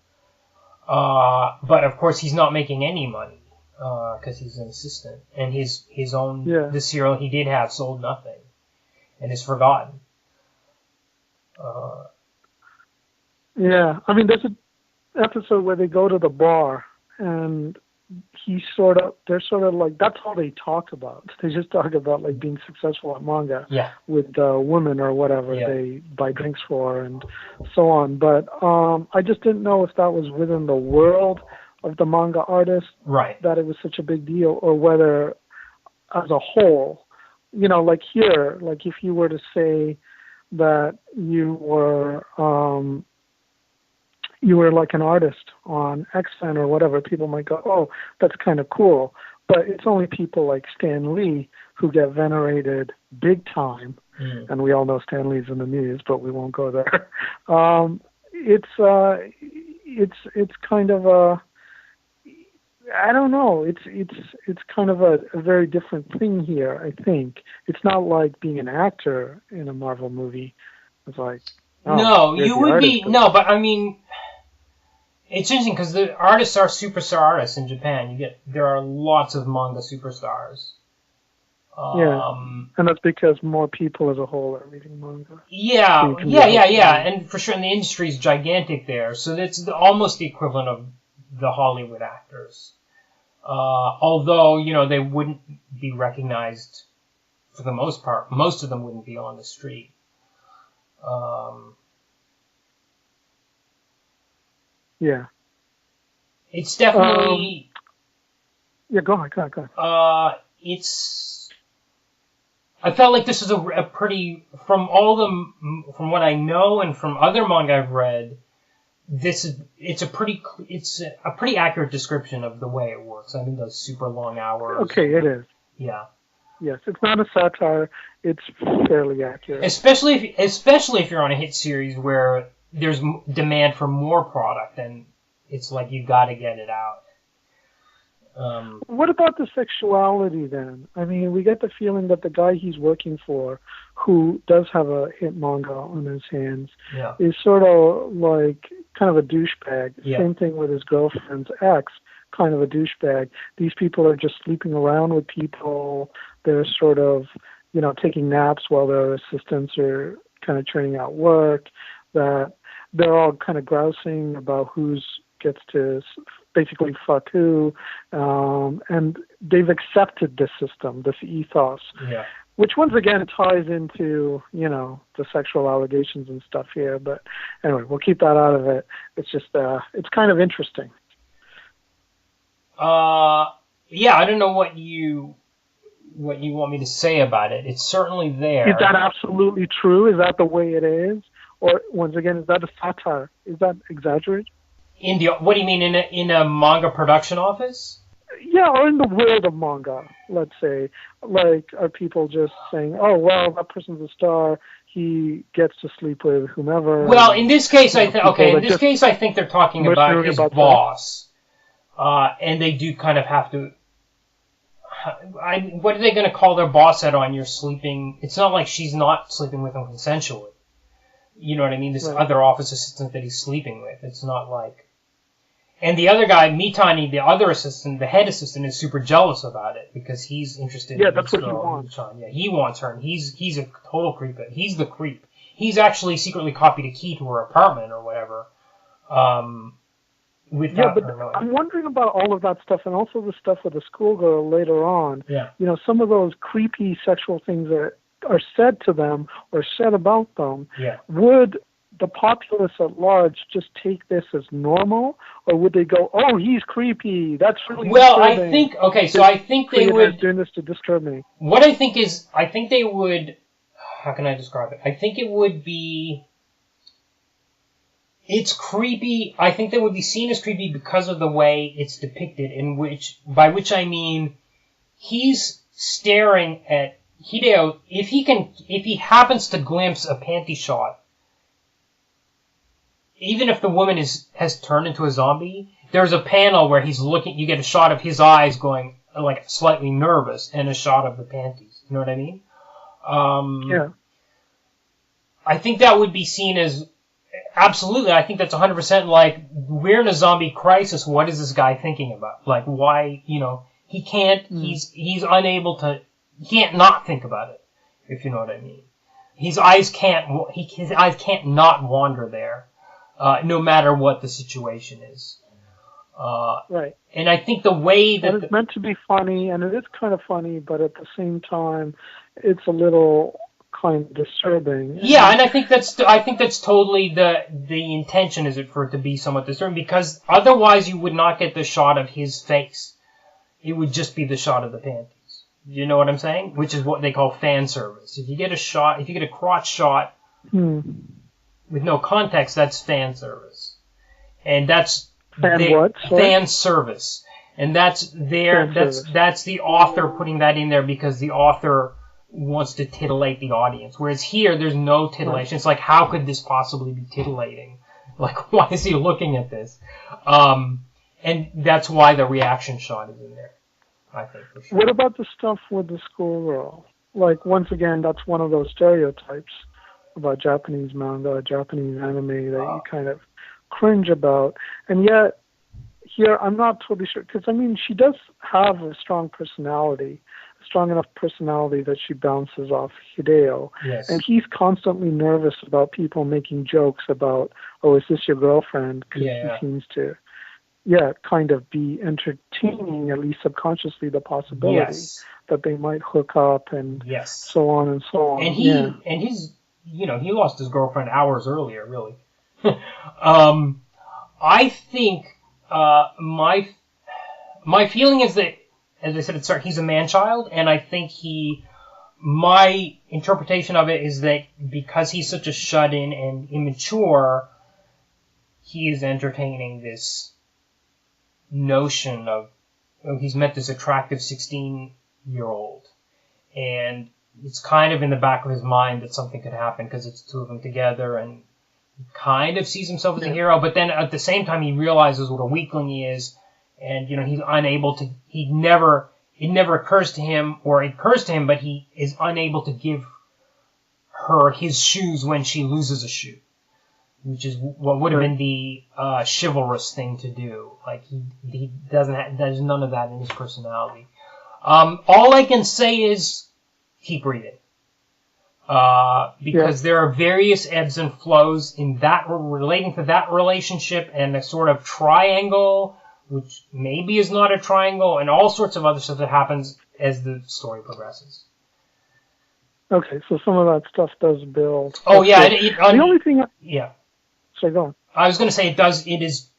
But, of course, he's not making any money, because he's an assistant. And his own, the serial he did have sold nothing, and is forgotten. There's an episode where they go to the bar, and they're sort of like, that's all they talk about. They just talk about being successful at manga with women or whatever they buy drinks for and so on. But I just didn't know if that was within the world of the manga artist, that it was such a big deal, or whether as a whole, here, if you were to say that you were like an artist on X-Men or whatever, people might go, oh, that's kind of cool. But it's only people like Stan Lee who get venerated big time. And we all know Stan Lee's in the news, but we won't go there. It's kind of a, I don't know. It's kind of a very different thing here, I think. It's not like being an actor in a Marvel movie. It's like, no, you would be, no, but It's interesting because the artists are superstar artists in Japan. There are lots of manga superstars. And that's because more people as a whole are reading manga. Yeah, and for sure, and the industry is gigantic there. So that's almost the equivalent of the Hollywood actors. Although, they wouldn't be recognized for the most part. Most of them wouldn't be on the street. Yeah. It's definitely... go ahead. I felt like this was a pretty... From what I know and from other manga I've read, it's a pretty accurate description of the way it works. I mean, those super long hours. Okay, it is. Yeah. Yes, it's not a satire. It's fairly accurate. Especially if you're on a hit series where there's demand for more product, and it's like you got to get it out. What about the sexuality then? I mean, we get the feeling that the guy he's working for, who does have a hit manga on his hands, is sort of like kind of a douchebag. Yeah. Same thing with his girlfriend's ex, kind of a douchebag. These people are just sleeping around with people. They're sort of, taking naps while their assistants are kind of churning out work. That they're all kind of grousing about who's gets to basically fuck who, and they've accepted this system, this ethos, which once again ties into, the sexual allegations and stuff here. But anyway, we'll keep that out of it. It's just, it's kind of interesting. I don't know what you want me to say about it. It's certainly there. Is that absolutely true? Is that the way it is? Or, once again, is that a satire? Is that exaggerated? What do you mean, in a manga production office? Yeah, or in the world of manga, let's say. Like, are people just saying, oh, well, that person's a star, he gets to sleep with whomever? Well, in this case, I think they're talking about his boss. And they do kind of have to... what are they going to call their boss at on your sleeping? It's not like she's not sleeping with him consensually. You know what I mean? This other office assistant that he's sleeping with. It's not like... And the other guy, Mitani, the other assistant, the head assistant, is super jealous about it because he's interested in that's what he wants. Yeah, he wants her, and he's a total creep. He's the creep. He's actually secretly copied a key to her apartment or whatever. I'm wondering about all of that stuff, and also the stuff with the schoolgirl later on. Yeah. Some of those creepy sexual things that are said to them or said about them. Yeah. Would the populace at large just take this as normal, or would they go, "Oh, he's creepy. That's really disturbing. I think they would doing this to disturb me." What I think they would. How can I describe it? I think it would be. It's creepy. I think they would be seen as creepy because of the way it's depicted, by which I mean, he's staring at Hideo. If he happens to glimpse a panty shot. Even if the woman has turned into a zombie, there's a panel where he's looking, you get a shot of his eyes going, like, slightly nervous, and a shot of the panties. You know what I mean? I think that would be seen as, absolutely, I think that's 100% like, we're in a zombie crisis, what is this guy thinking about? Like, why, he can't, he's unable to, he can't not think about it, if you know what I mean. His eyes can't not wander there. No matter what the situation is. Right. And I think the way that... And it's meant to be funny, and it is kind of funny, but at the same time, it's a little kind of disturbing. Yeah, and I think that's totally the intention, is it for it to be somewhat disturbing, because otherwise you would not get the shot of his face. It would just be the shot of the panties. You know what I'm saying? Which is what they call fan service. If you get a crotch shot... with no context, that's fan service. And that's fan service. And that's the author putting that in there because the author wants to titillate the audience. Whereas here, there's no titillation. It's like, how could this possibly be titillating? Like, why is he looking at this? And that's why the reaction shot is in there, I think, for sure. What about the stuff with the schoolgirl? Like, once again, that's one of those stereotypes about Japanese manga, Japanese anime that you kind of cringe about. And yet, here, I'm not totally sure, because, I mean, she does have a strong personality, a strong enough personality that she bounces off Hideo. Yes. And he's constantly nervous about people making jokes about, oh, is this your girlfriend? Because he seems to, kind of be entertaining, at least subconsciously, the possibility that they might hook up and so on and so on. And he's, he lost his girlfriend hours earlier, really. I think my feeling is that, as I said at the start, he's a man-child, and I think my interpretation of it is that because he's such a shut-in and immature, he is entertaining this notion of, he's met this attractive 16-year-old, and it's kind of in the back of his mind that something could happen because it's two of them together, and he kind of sees himself as a hero, but then at the same time he realizes what a weakling he is, and he's unable to, it never occurs to him, or it occurs to him, but he is unable to give her his shoes when she loses a shoe, which is what would have been the chivalrous thing to do. Like, he doesn't have, there's none of that in his personality. All I can say is keep reading. Because there are various ebbs and flows in that, relating to that relationship, and a sort of triangle, which maybe is not a triangle, and all sorts of other stuff that happens as the story progresses. Okay, so some of that stuff does build. Oh, yeah. The only thing... So go on. I was going to say it is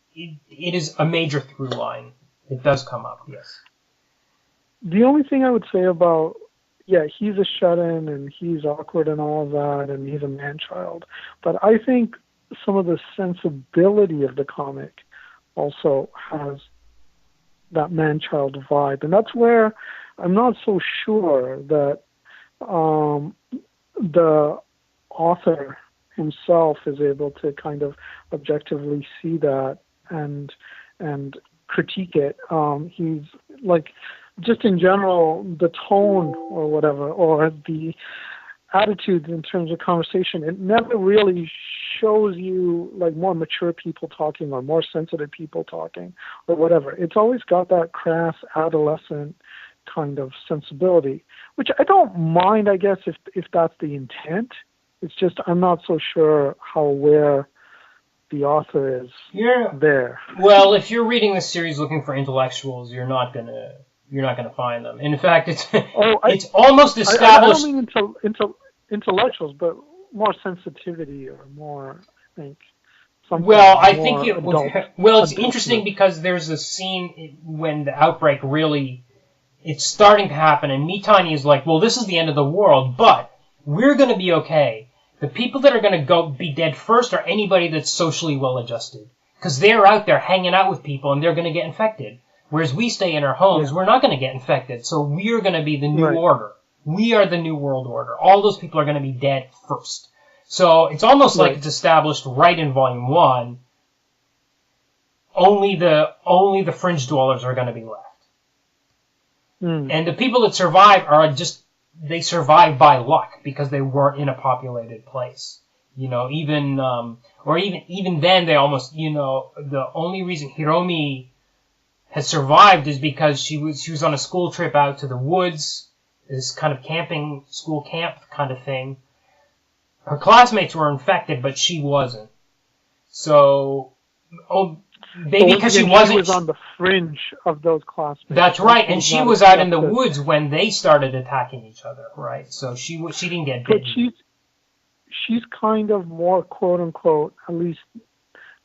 a major through line. It does come up, yes. The only thing I would say about, he's a shut-in and he's awkward and all of that, and he's a man-child. But I think some of the sensibility of the comic also has that man-child vibe. And that's where I'm not so sure that the author himself is able to kind of objectively see that and critique it. He's like, just in general, the tone or whatever, or the attitude in terms of conversation, it never really shows you like more mature people talking or more sensitive people talking or whatever. It's always got that crass adolescent kind of sensibility, which I don't mind, I guess, if that's the intent. It's just I'm not so sure how aware the author is there. Well, if you're reading this series looking for intellectuals, you're not gonna find them. In fact, it's almost established. I don't mean intellectuals, but more sensitivity or more, I think. It's interesting because there's a scene when the outbreak really, it's starting to happen, and Mitani is like, well, this is the end of the world, but we're going to be okay. The people that are going to be dead first are anybody that's socially well-adjusted, because they're out there hanging out with people, and they're going to get infected. Whereas we stay in our homes, we're not going to get infected, so we're going to be the new order. We are the new world order. All those people are going to be dead first. So it's almost like it's established right in Volume 1. Only the fringe dwellers are going to be left. And the people that survive they survive by luck because they weren't in a populated place. Even then they almost, the only reason Hiromi has survived is because she was on a school trip out to the woods, this kind of school camp kind of thing. Her classmates were infected, but she wasn't. So, maybe because she wasn't. She was on the fringe of those classmates. That's right, and she was out in the woods when they started attacking each other, right? So she didn't get bitten. But she's kind of more, quote unquote, at least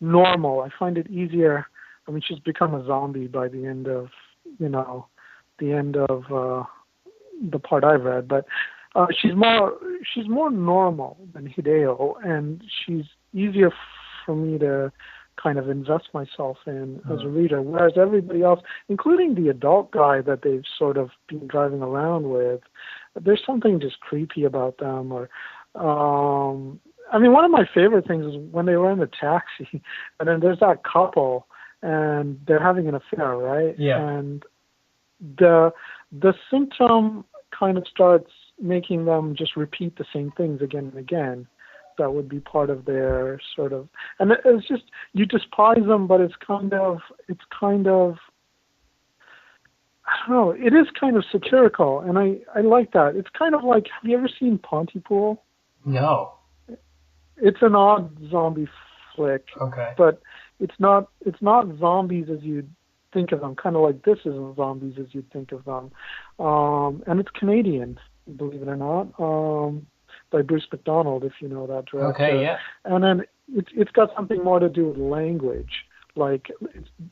normal. I find it easier. I mean, she's become a zombie by the end of the part I've read, but she's more normal than Hideo, and she's easier for me to kind of invest myself in as a reader, whereas everybody else, including the adult guy that they've sort of been driving around with, there's something just creepy about them. Or I mean, one of my favorite things is when they were in the taxi, and then there's that couple, and they're having an affair, right? Yeah. And the symptom kind of starts making them just repeat the same things again and again. that would be part of their sort of, and it's just, you despise them, but it's kind of, I don't know, it is kind of satirical, and I like that. It's kind of like, have you ever seen Pontypool? No. It's an odd zombie flick, Okay. but it's not zombies as you'd think of them, kind of like this isn't zombies as you'd think of them. And it's Canadian, believe it or not, by Bruce McDonald, if you know that director. Okay, yeah. And then it's got something more to do with language. Like,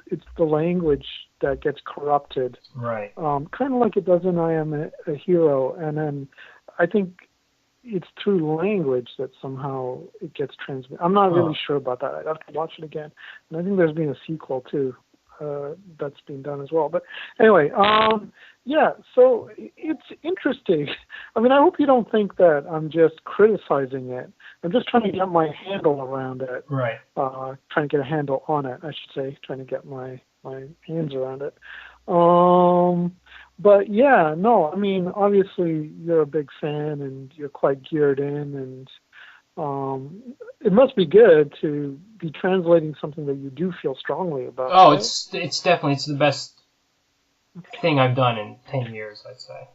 it's the language that gets corrupted. Right. Kind of like it does in I Am a Hero. And then I think it's through language that somehow it gets transmitted. I'm not really sure about that. I'd have to watch it again. And I think there's been a sequel, too, that's been done as well. But anyway, yeah, so it's interesting. I mean, I hope you don't think that I'm just criticizing it. I'm just trying to get my handle around it. Right. Trying to get a handle on it, I should say. Trying to get my hands around it. But yeah, no, I mean, obviously you're a big fan and you're quite geared in, and it must be good to be translating something that you do feel strongly about. Oh, right? it's definitely the best thing I've done in 10 years, I'd say.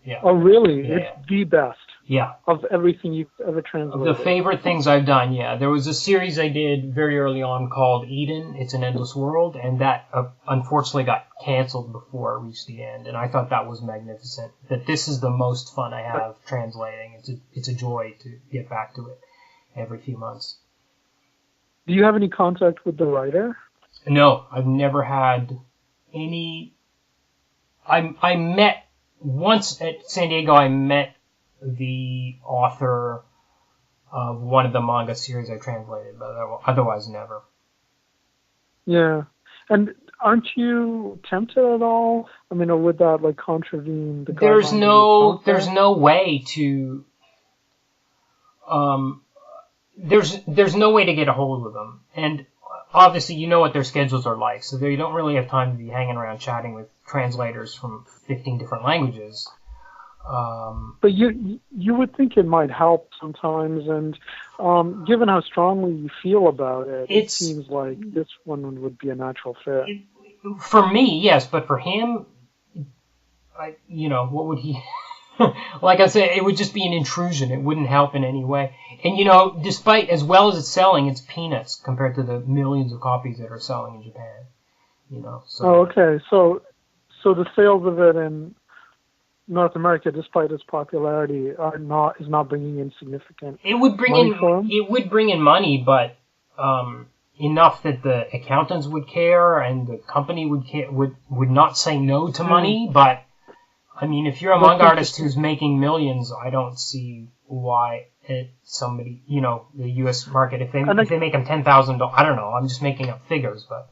Yeah. Oh, really? Yeah, It's the best. Yeah. Of everything you've ever translated. The favorite things I've done, yeah. There was a series I did very early on called Eden, It's an Endless World, and that unfortunately got canceled before it reached the end, and I thought that was magnificent. That this is the most fun I have translating. It's a joy to get back to it every few months. Do you have any contact with the writer? No, I've never had any. I met once at San Diego. I met the author of one of the manga series I translated, but otherwise never. Yeah, and aren't you tempted at all? I mean, or would that like contravene the? There's no way to. There's no way to get a hold of them, and obviously you know what their schedules are like, so you don't really have time to be hanging around chatting with translators from 15 different languages. But you would think it might help sometimes, and given how strongly you feel about it, it seems like this one would be a natural fit. For me, yes, but for him, what would he... Like I said, it would just be an intrusion. It wouldn't help in any way. And, despite, as well as it's selling, it's peanuts compared to the millions of copies that are selling in Japan. So. Oh, okay. So the sales of it in North America, despite its popularity, is not bringing in significant. It would bring in money, but enough that the accountants would care and the company would not say no to money. But I mean, if you're a manga artist who's making millions, I don't see why somebody, the U.S. market, if they make them $10,000, I don't know. I'm just making up figures, but.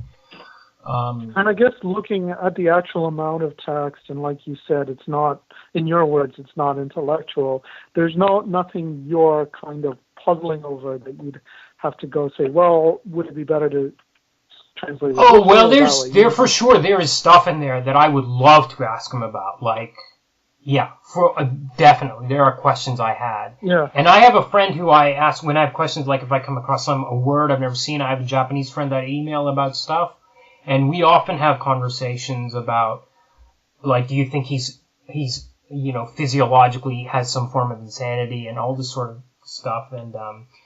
And I guess looking at the actual amount of text, and like you said, it's not, in your words, it's not intellectual. There's nothing you're kind of puzzling over that you'd have to go say, well, would it be better to translate it? Oh, well, for sure there is stuff in there that I would love to ask him about. Like, yeah, definitely. There are questions I had. Yeah. And I have a friend who I ask when I have questions, like if I come across a word I've never seen. I have a Japanese friend that I email about stuff. And we often have conversations about, like, do you think he's physiologically has some form of insanity and all this sort of stuff. And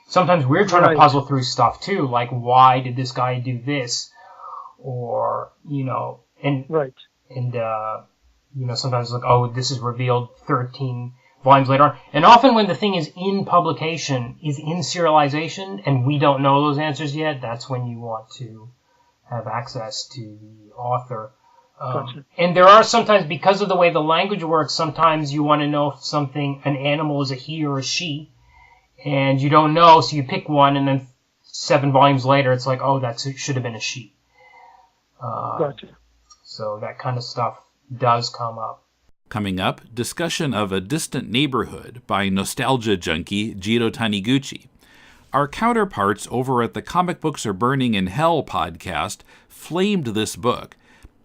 sometimes we're trying to puzzle through stuff too, like why did this guy do this, or sometimes like, oh, this is revealed 13 volumes later on. And often when the thing is in publication, is in serialization, and we don't know those answers yet, that's when you want to have access to the author. Gotcha. And there are sometimes, because of the way the language works, sometimes you want to know if an animal is a he or a she, and you don't know, so you pick one, and then 7 volumes later, it's like, oh, that should have been a she. Gotcha. So that kind of stuff does come up. Coming up, discussion of A Distant Neighborhood by nostalgia junkie Jiro Taniguchi. Our counterparts over at the Comic Books Are Burning in Hell podcast flamed this book,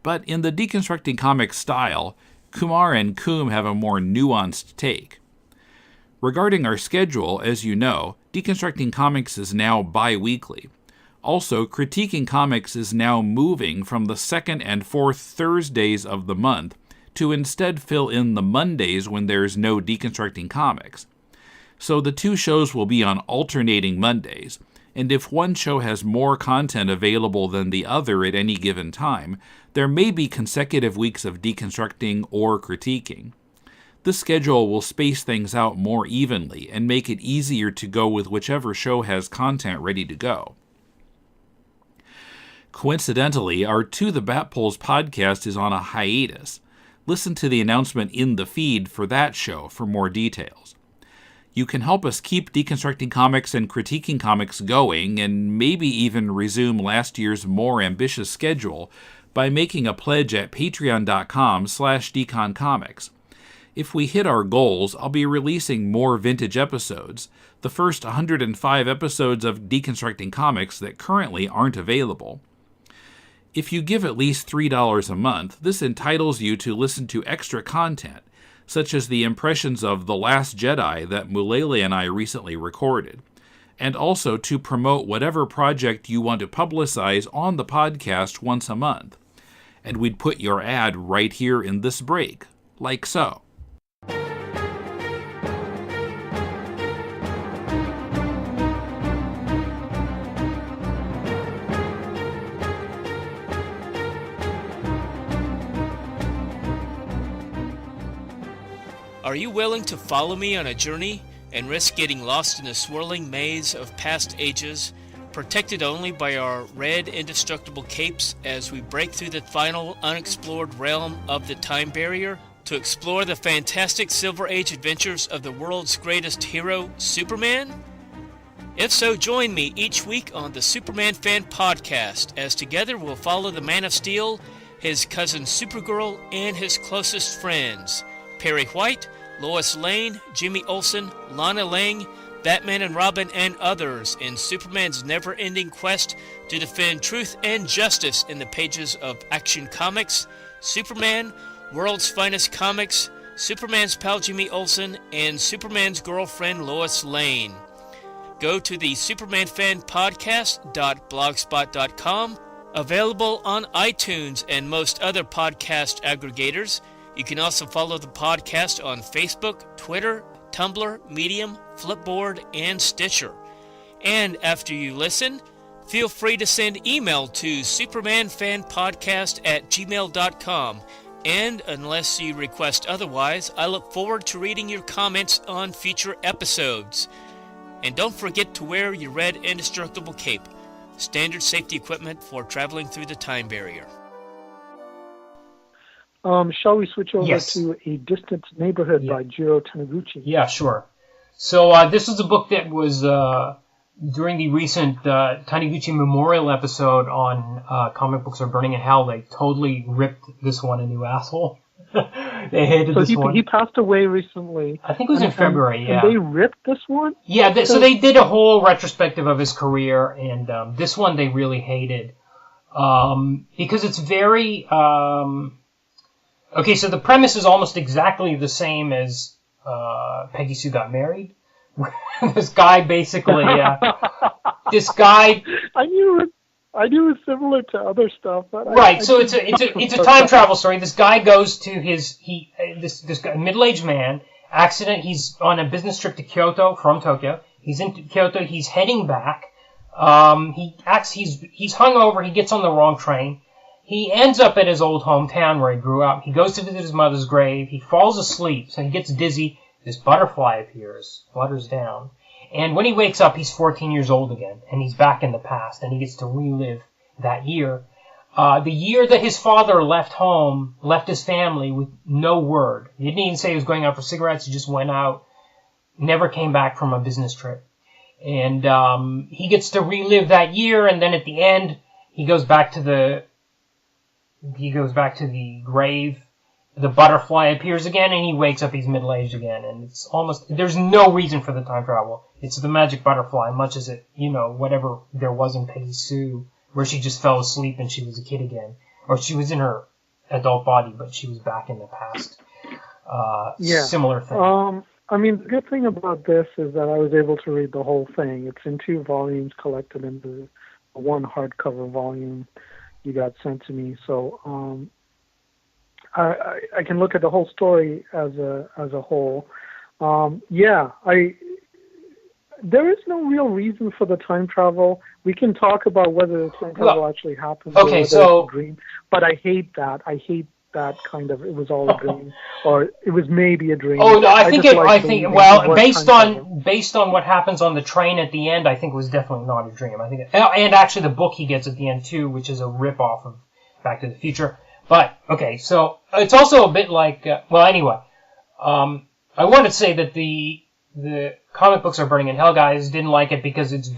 but in the deconstructing comics style, Kumar and Koom have a more nuanced take. Regarding our schedule, as you know, Deconstructing Comics is now bi-weekly. Also, Critiquing Comics is now moving from the second and fourth Thursdays of the month to instead fill in the Mondays when there's no Deconstructing Comics. So the two shows will be on alternating Mondays, and if one show has more content available than the other at any given time, there may be consecutive weeks of deconstructing or critiquing. This schedule will space things out more evenly and make it easier to go with whichever show has content ready to go. Coincidentally, our To the Batpoles podcast is on a hiatus. Listen to the announcement in the feed for that show for more details. You can help us keep Deconstructing Comics and Critiquing Comics going, and maybe even resume last year's more ambitious schedule by making a pledge at patreon.com/deconcomics. If we hit our goals, I'll be releasing more vintage episodes, the first 105 episodes of Deconstructing Comics that currently aren't available. If you give at least $3 a month, this entitles you to listen to extra content, such as the impressions of The Last Jedi that Mulele and I recently recorded, and also to promote whatever project you want to publicize on the podcast once a month. And we'd put your ad right here in this break, like so. Are you willing to follow me on a journey and risk getting lost in a swirling maze of past ages, protected only by our red indestructible capes as we break through the final unexplored realm of the time barrier to explore the fantastic Silver Age adventures of the world's greatest hero, Superman? If so, join me each week on the Superman Fan Podcast, as together we'll follow the Man of Steel, his cousin Supergirl, and his closest friends, Perry White, Lois Lane, Jimmy Olsen, Lana Lang, Batman and Robin, and others in Superman's never-ending quest to defend truth and justice in the pages of Action Comics, Superman, World's Finest Comics, Superman's pal Jimmy Olsen, and Superman's girlfriend Lois Lane. Go to the supermanfanpodcast.blogspot.com, available on iTunes and most other podcast aggregators. You can also follow the podcast on Facebook, Twitter, Tumblr, Medium, Flipboard, and Stitcher. And after you listen, feel free to send email to supermanfanpodcast@gmail.com. And unless you request otherwise, I look forward to reading your comments on future episodes. And don't forget to wear your red indestructible cape, standard safety equipment for traveling through the time barrier. Shall we switch over Yes. to A Distant Neighborhood by Jiro Taniguchi? Yeah, sure. So this was a book that was during the recent Taniguchi Memorial episode on Comic Books Are Burning in Hell. They totally ripped this one a new asshole. They hated this one. He passed away recently. I think it was in February, yeah. And they ripped this one? Yeah, so they did a whole retrospective of his career, and this one they really hated. Because it's very... Okay, so the premise is almost exactly the same as Peggy Sue Got Married. This guy basically, this guy. I knew it was similar to other stuff, but right. So it's a time travel story. This guy goes to this guy, middle-aged man. Accident. He's on a business trip to Kyoto from Tokyo. He's in Kyoto. He's heading back. He's hungover. He gets on the wrong train. He ends up at his old hometown where he grew up. He goes to visit his mother's grave. He falls asleep, so he gets dizzy. This butterfly appears, flutters down. And when he wakes up, he's 14 years old again, and he's back in the past, and he gets to relive that year. The year that his father left home, left his family with no word. He didn't even say he was going out for cigarettes. He just went out, never came back from a business trip. And he gets to relive that year, and then at the end, he goes back to the grave, the butterfly appears again, and he wakes up, he's middle-aged again, and it's almost, there's no reason for the time travel. It's the magic butterfly, much as it, whatever there was in Peggy Sue, where she just fell asleep and she was a kid again. Or she was in her adult body, but she was back in the past. Similar thing. I mean, the good thing about this is that I was able to read the whole thing. It's in 2 volumes collected into one hardcover volume you got sent to me. So I can look at the whole story as a whole. There is no real reason for the time travel. We can talk about whether the time travel actually happens or whether it's a dream. But I hate that. I hate that kind of, it was all a dream, or it was maybe a dream. Oh no, based on what happens on the train at the end, I think it was definitely not a dream. I think, and actually the book he gets at the end too, which is a rip-off of Back to the Future. But okay, so it's also a bit like anyway. I wanted to say that the comic books are burning in hell guys didn't like it because it's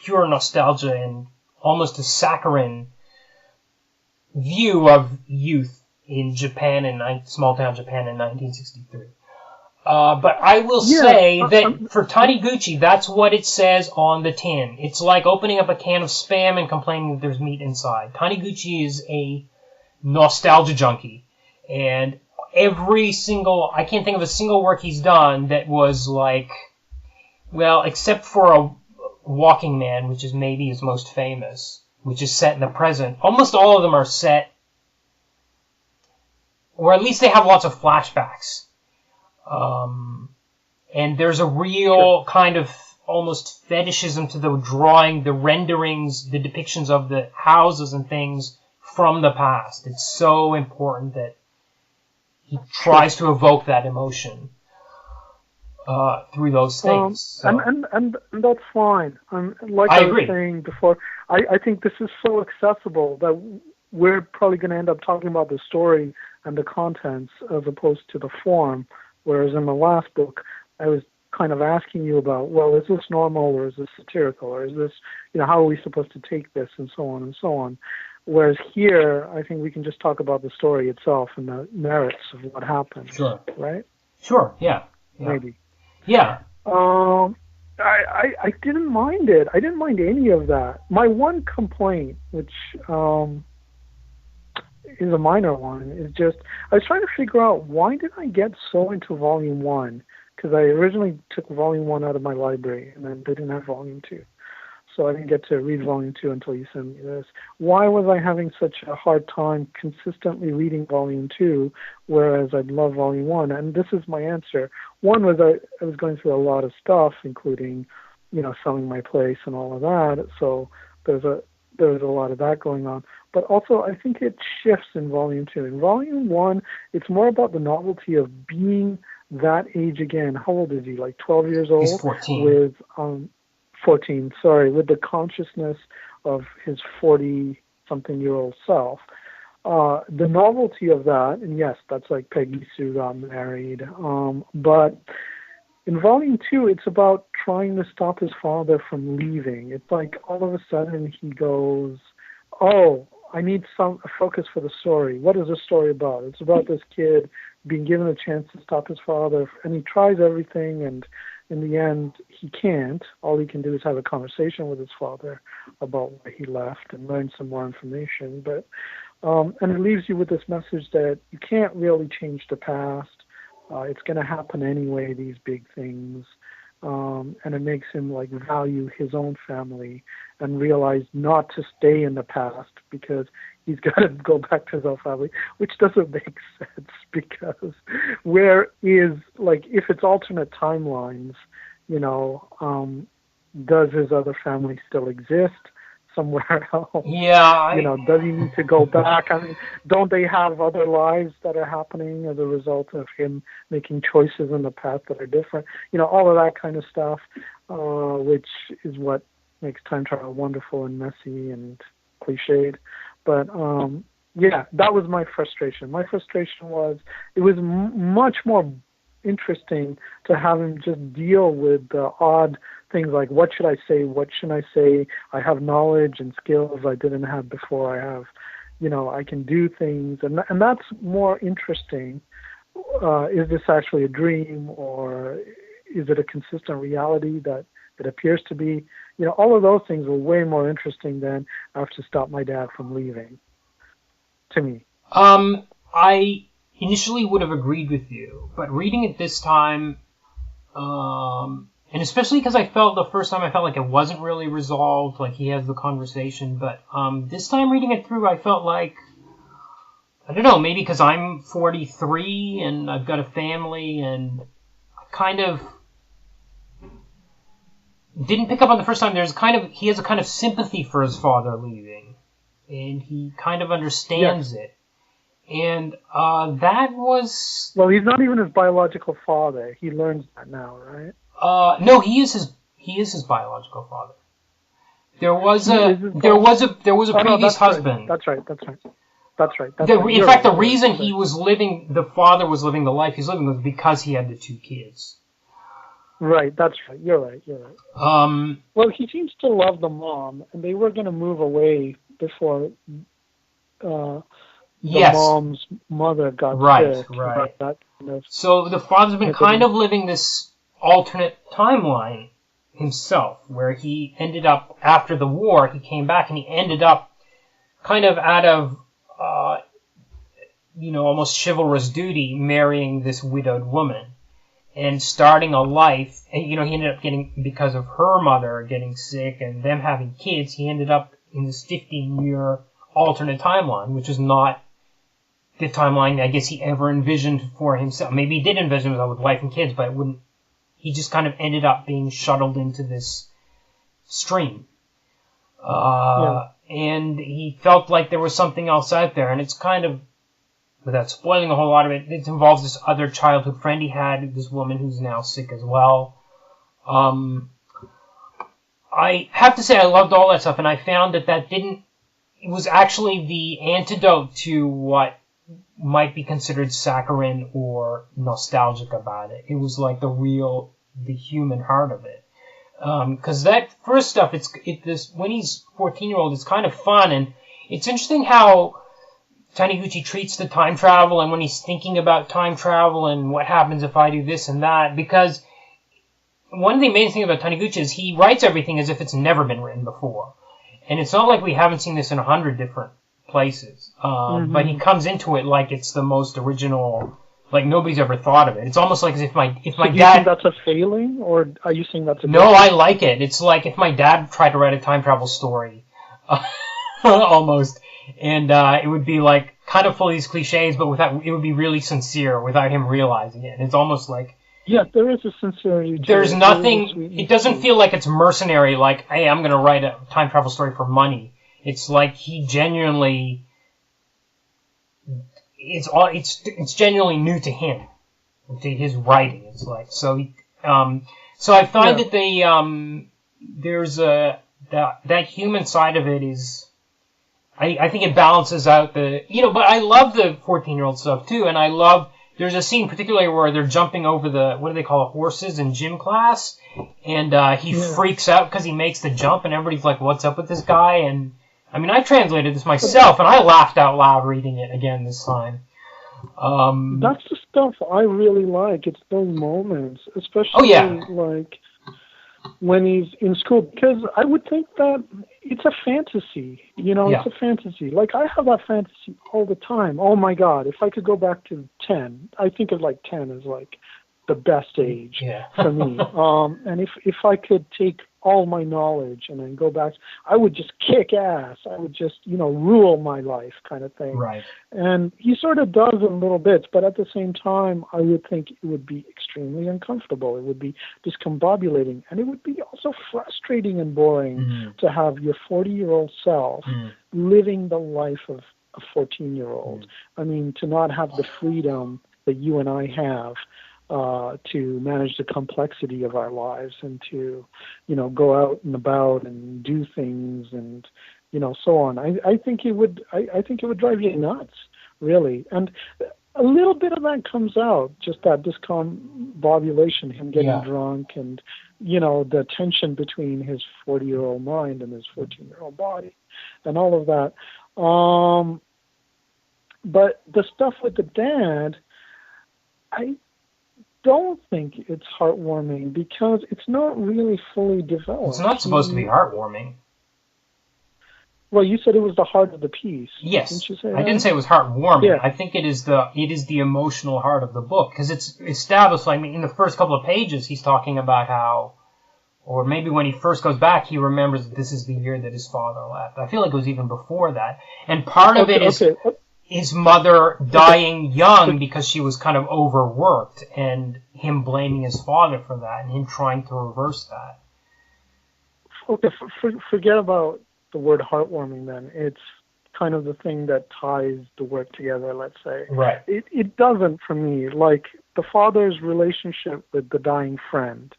pure nostalgia and almost a saccharine view of youth in Japan, small town Japan in 1963. But I will say that for Taniguchi, that's what it says on the tin. It's like opening up a can of Spam and complaining that there's meat inside. Taniguchi is a nostalgia junkie, and I can't think of a single work he's done that was like, well, except for a Walking Man, which is maybe his most famous, which is set in the present. Almost all of them are set, or at least they have lots of flashbacks. And there's a real kind of almost fetishism to the drawing, the renderings, the depictions of the houses and things from the past. It's so important that he tries to evoke that emotion through those things. And that's fine. Like I was saying before, I think this is so accessible that we're probably going to end up talking about the story and the contents as opposed to the form, whereas in the last book, I was kind of asking you about, well, is this normal or is this satirical or is this, how are we supposed to take this and so on and so on. Whereas here, I think we can just talk about the story itself and the merits of what happened. Sure. Right? Sure, yeah. Maybe. Yeah. I didn't mind it. I didn't mind any of that. My one complaint, which is a minor one, is just I was trying to figure out why did I get so into Volume 1? Because I originally took Volume 1 out of my library, and then they didn't have Volume 2. So I didn't get to read Volume 2 until you sent me this. Why was I having such a hard time consistently reading Volume 2, whereas I'd love Volume 1? And this is my answer. One was I was going through a lot of stuff, including, selling my place and all of that. So there's a lot of that going on. But also, I think it shifts in Volume 2. In Volume 1, it's more about the novelty of being that age again. How old is he? Like 12 years old? He's 14. With 14, with the consciousness of his 40-something-year-old self. The novelty of that, and yes, that's like Peggy Sue got married, but in Volume 2, it's about trying to stop his father from leaving. It's like all of a sudden he goes, oh, I need a focus for the story. What is the story about? It's about this kid being given a chance to stop his father, and he tries everything, and in the end, he can't. All he can do is have a conversation with his father about why he left and learn some more information. But and it leaves you with this message that you can't really change the past. It's going to happen anyway, these big things. And it makes him value his own family and realize not to stay in the past because he's got to go back to his own family, which doesn't make sense because where is, if it's alternate timelines, does his other family still exist somewhere else? Yeah. Does he need to go back? I mean, don't they have other lives that are happening as a result of him making choices in the past that are different? All of that kind of stuff, which is what makes time travel wonderful and messy and cliched. But, that was my frustration. My frustration was it was much more interesting to have him just deal with the odd things like, what should I say? What shouldn't I say? I have knowledge and skills I didn't have before. I have, I can do things. And that's more interesting. Is this actually a dream or is it a consistent reality that it appears to be? All of those things were way more interesting than I have to stop my dad from leaving, to me. I initially would have agreed with you, but reading it this time, And especially because I felt the first time I felt like it wasn't really resolved, like he has the conversation. But this time reading it through, I felt like, I don't know, maybe because I'm 43 and I've got a family and I kind of didn't pick up on the first time. He has a kind of sympathy for his father leaving, and he kind of understands it. And that was... Well, he's not even his biological father. He learns that now, right? No, he is his biological father. There was a previous husband. That's right. In fact, the reason the father was living the life he's living was because he had the two kids. Right, that's right. You're right. Well, he seems to love the mom, and they were going to move away before the mom's mother got sick. Right. That kind of, so the father's been kind of living this alternate timeline himself, where he ended up, after the war, he came back and he ended up kind of out of, almost chivalrous duty, marrying this widowed woman and starting a life. And, he ended up because of her mother getting sick and them having kids, he ended up in this 15-year alternate timeline, which is not the timeline I guess he ever envisioned for himself. Maybe he did envision himself with wife and kids, but he just kind of ended up being shuttled into this stream. And he felt like there was something else out there, and it's kind of, without spoiling a whole lot of it, it involves this other childhood friend he had, this woman who's now sick as well. I have to say I loved all that stuff, and I found that it was actually the antidote to what might be considered saccharine or nostalgic about it. It was like the human heart of it. Because that first stuff, when he's 14-year-old, it's kind of fun, and it's interesting how Taniguchi treats the time travel, and when he's thinking about time travel and what happens if I do this and that, because one of the amazing things about Taniguchi is he writes everything as if it's never been written before. And it's not like we haven't seen this in 100 different places, but he comes into it like it's the most original, like nobody's ever thought of it. It's almost like as if my dad... Do you think that's a failing, or are you saying that's a... No, I like it. It's like if my dad tried to write a time travel story, almost, and it would be like kind of full of these cliches, but it would be really sincere without him realizing it. And it's almost like... Yeah, there is a sincerity to There's nothing... It doesn't feel like it's mercenary, like, hey, I'm going to write a time travel story for money. It's like he genuinely... It's genuinely new to him, to his writing. It's like... So I find that there's that human side of it is... I think it balances out the... but I love the 14-year-old stuff, too, and I love... There's a scene particularly where they're jumping over what do they call it, horses in gym class, and he freaks out because he makes the jump, and everybody's like, what's up with this guy? And, I mean, I translated this myself, and I laughed out loud reading it again this time. That's the stuff I really like. It's those moments, especially like when he's in school, because I would think that it's a fantasy, it's a fantasy. Like, I have that fantasy all the time. Oh my God, if I could go back to 10, I think of like 10 as like the best age for me. And if I could take all my knowledge and then go back, I would just kick ass. I would just, rule my life kind of thing. Right. And he sort of does in little bits, but at the same time, I would think it would be extremely uncomfortable. It would be discombobulating, and it would be also frustrating and boring to have your 40-year-old self living the life of a 14-year-old. I mean, to not have the freedom that you and I have to manage the complexity of our lives and to, go out and about and do things and, so on. I think it would drive you nuts, really. And a little bit of that comes out, just that discombobulation, him getting drunk and, the tension between his 40-year-old mind and his 14-year-old body and all of that. But the stuff with the dad, I don't think it's heartwarming because it's not really fully developed. It's not supposed to be heartwarming. Well, you said it was the heart of the piece. Yes, Didn't you say I that? didn't say it was heartwarming. Yeah. I think it is the emotional heart of the book, because it's established. I mean, in the first couple of pages, he's talking about how, or maybe when he first goes back, he remembers that this is the year that his father left. I feel like it was even before that, and part of it is his mother dying young because she was kind of overworked, and him blaming his father for that, and him trying to reverse that. Okay, forget about the word heartwarming then. It's kind of the thing that ties the work together, let's say. Right. It doesn't for me. Like, the father's relationship with the dying friend,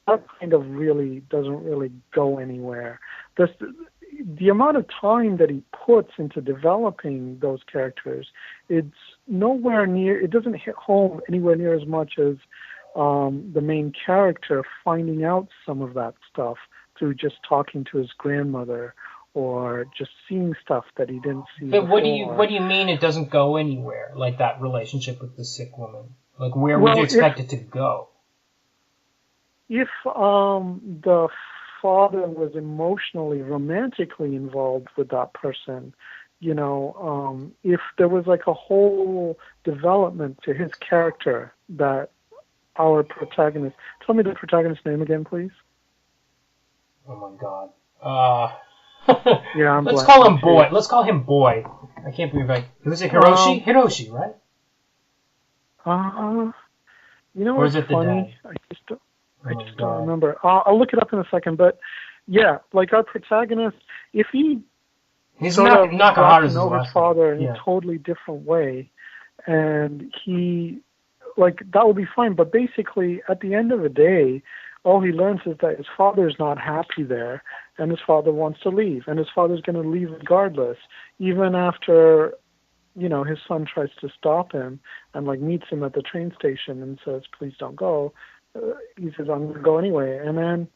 that kind of really doesn't really go anywhere. The amount of time that he puts into developing those characters, it's nowhere near, it doesn't hit home anywhere near as much as the main character finding out some of that stuff through just talking to his grandmother or just seeing stuff that he didn't see But before. what do you mean it doesn't go anywhere, like that relationship with the sick woman? Like, where would you expect it to go? If the father was emotionally, romantically involved with that person, if there was like a whole development to his character that our protagonist... Tell me the protagonist's name again, please. Oh my God. Yeah, let's call him Boy. Let's call him Boy. I can't believe was it Hiroshi? Hiroshi, right? You know or is what's it the funny? dad? I just don't remember. I'll look it up in a second. But yeah, like our protagonist, if he's sort of got to know his father in a totally different way, and he, like, that would be fine. But basically, at the end of the day, all he learns is that his father's not happy there, and his father wants to leave, and his father's going to leave regardless, even after, his son tries to stop him and, like, meets him at the train station and says, please don't go. He says, I'm going to go anyway. And then,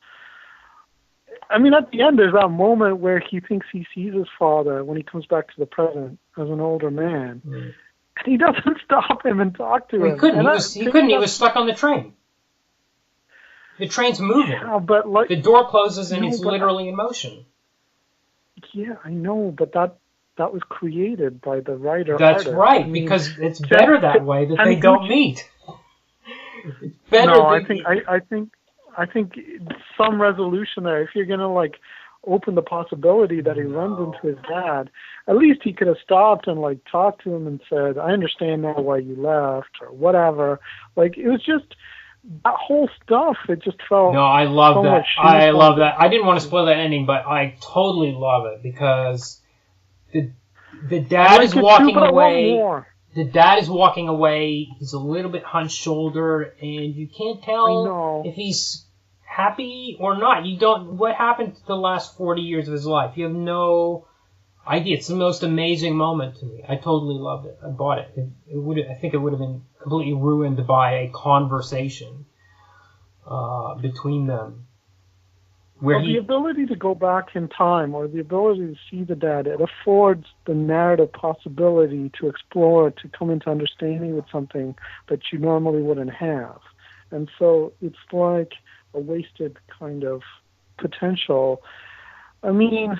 I mean, at the end, there's that moment where he thinks he sees his father when he comes back to the present as an older man. Mm. And he doesn't stop him and talk to him. He couldn't. He was stuck on the train. The train's moving. Yeah, but like, the door closes and it's literally in motion. Yeah, I know, but that was created by the writer. That's artist. Right, I mean, because it's better that way that they don't meet. It's better. No, I think some resolution there. If you're gonna like open the possibility that he runs into his dad, at least he could have stopped and like talked to him and said, "I understand now why you left" or whatever. Like, it was just that whole stuff. It just felt. No, I love that. I love that. I didn't want to spoil that ending, but I totally love it because the dad is walking away. The dad is walking away. He's a little bit hunched-shouldered, and you can't tell if he's happy or not. You don't. What happened to the last 40 years of his life? You have no idea. It's the most amazing moment to me. I totally loved it. I bought it. I think it would have been completely ruined by a conversation between them. The ability to go back in time, or the ability to see the dad, it affords the narrative possibility to explore, to come into understanding with something that you normally wouldn't have. And so it's like a wasted kind of potential. I mean,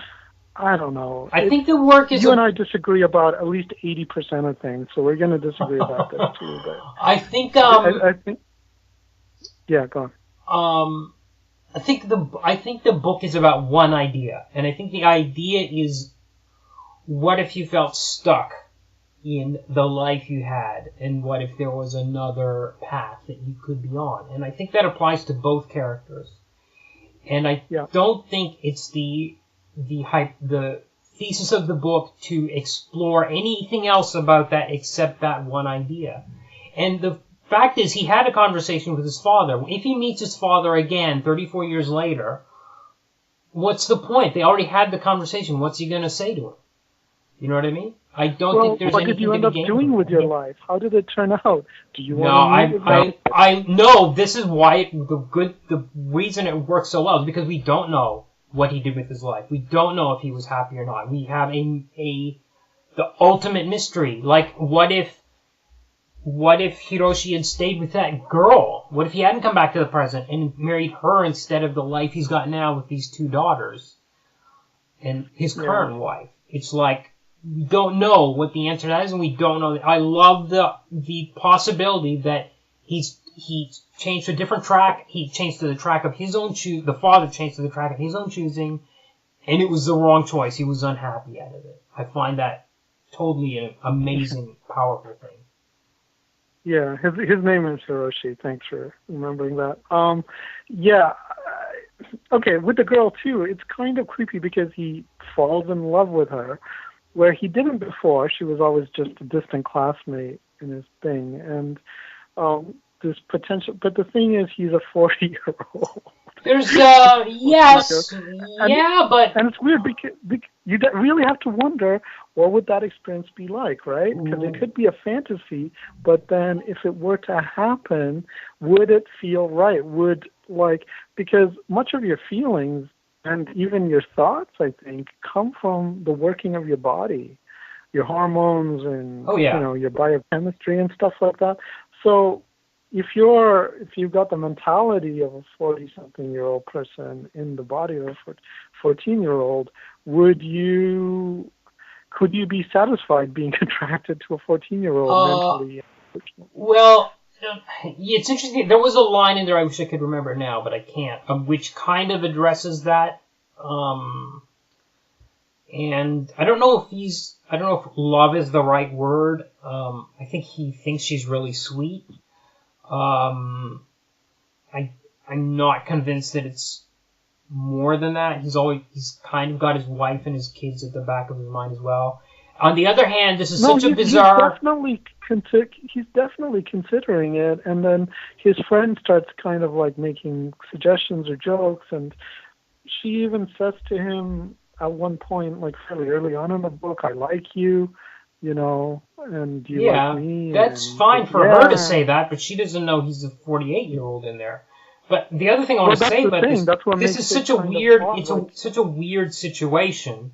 I don't know. I think the work is... You and I disagree about at least 80% of things, so we're going to disagree about this too. But I think... I think... Yeah, go on. I think the book is about one idea, and I think the idea is, what if you felt stuck in the life you had, and what if there was another path that you could be on? And I think that applies to both characters. And I don't think it's the thesis of the book to explore anything else about that except that one idea. And the fact is, he had a conversation with his father. If he meets his father again 34 years later, what's the point? They already had the conversation. What's he going to say to him? You know what I mean? I don't think there's anything to be gained. What did you end up doing with your life? How did it turn out? Do you No, this is why the reason it works so well is because we don't know what he did with his life. We don't know if he was happy or not. We have the ultimate mystery. Like, what if Hiroshi had stayed with that girl? What if he hadn't come back to the present and married her instead of the life he's got now with these two daughters? and his current wife. It's like, we don't know what the answer to that is, and we don't know. I love the possibility that he changed to a different track. He changed to the track of his own the father changed to the track of his own choosing, and it was the wrong choice. He was unhappy out of it. I find that totally an amazing, powerful thing. Yeah, his name is Hiroshi. Thanks for remembering that. Okay, with the girl too, it's kind of creepy because he falls in love with her, where he didn't before. She was always just a distant classmate in his thing, and this potential. But the thing is, he's a 40-year-old. There's yes, but and it's weird because you really have to wonder what would that experience be like, right? Because it could be a fantasy, but then if it were to happen, would it feel right? Because much of your feelings and even your thoughts, I think, come from the working of your body, your hormones and your biochemistry and stuff like that. So if you've got the mentality of a 40-something-year-old person in the body of a 14-year-old, could you be satisfied being attracted to a 14-year-old mentally? Well, it's interesting. There was a line in there, I wish I could remember it now, but I can't, which kind of addresses that. And I don't know if love is the right word. I think he thinks she's really sweet. I'm not convinced that it's more than that. He's kind of got his wife and his kids at the back of his mind as well. On the other hand, this is such a bizarre. He's definitely considering it, and then his friend starts kind of like making suggestions or jokes, and she even says to him at one point, like fairly early on in the book, "I like you." And do you like me? That's fine for her to say that, but she doesn't know he's a 48-year-old in there. But the other thing I want to say about this is such a weird, such a weird situation.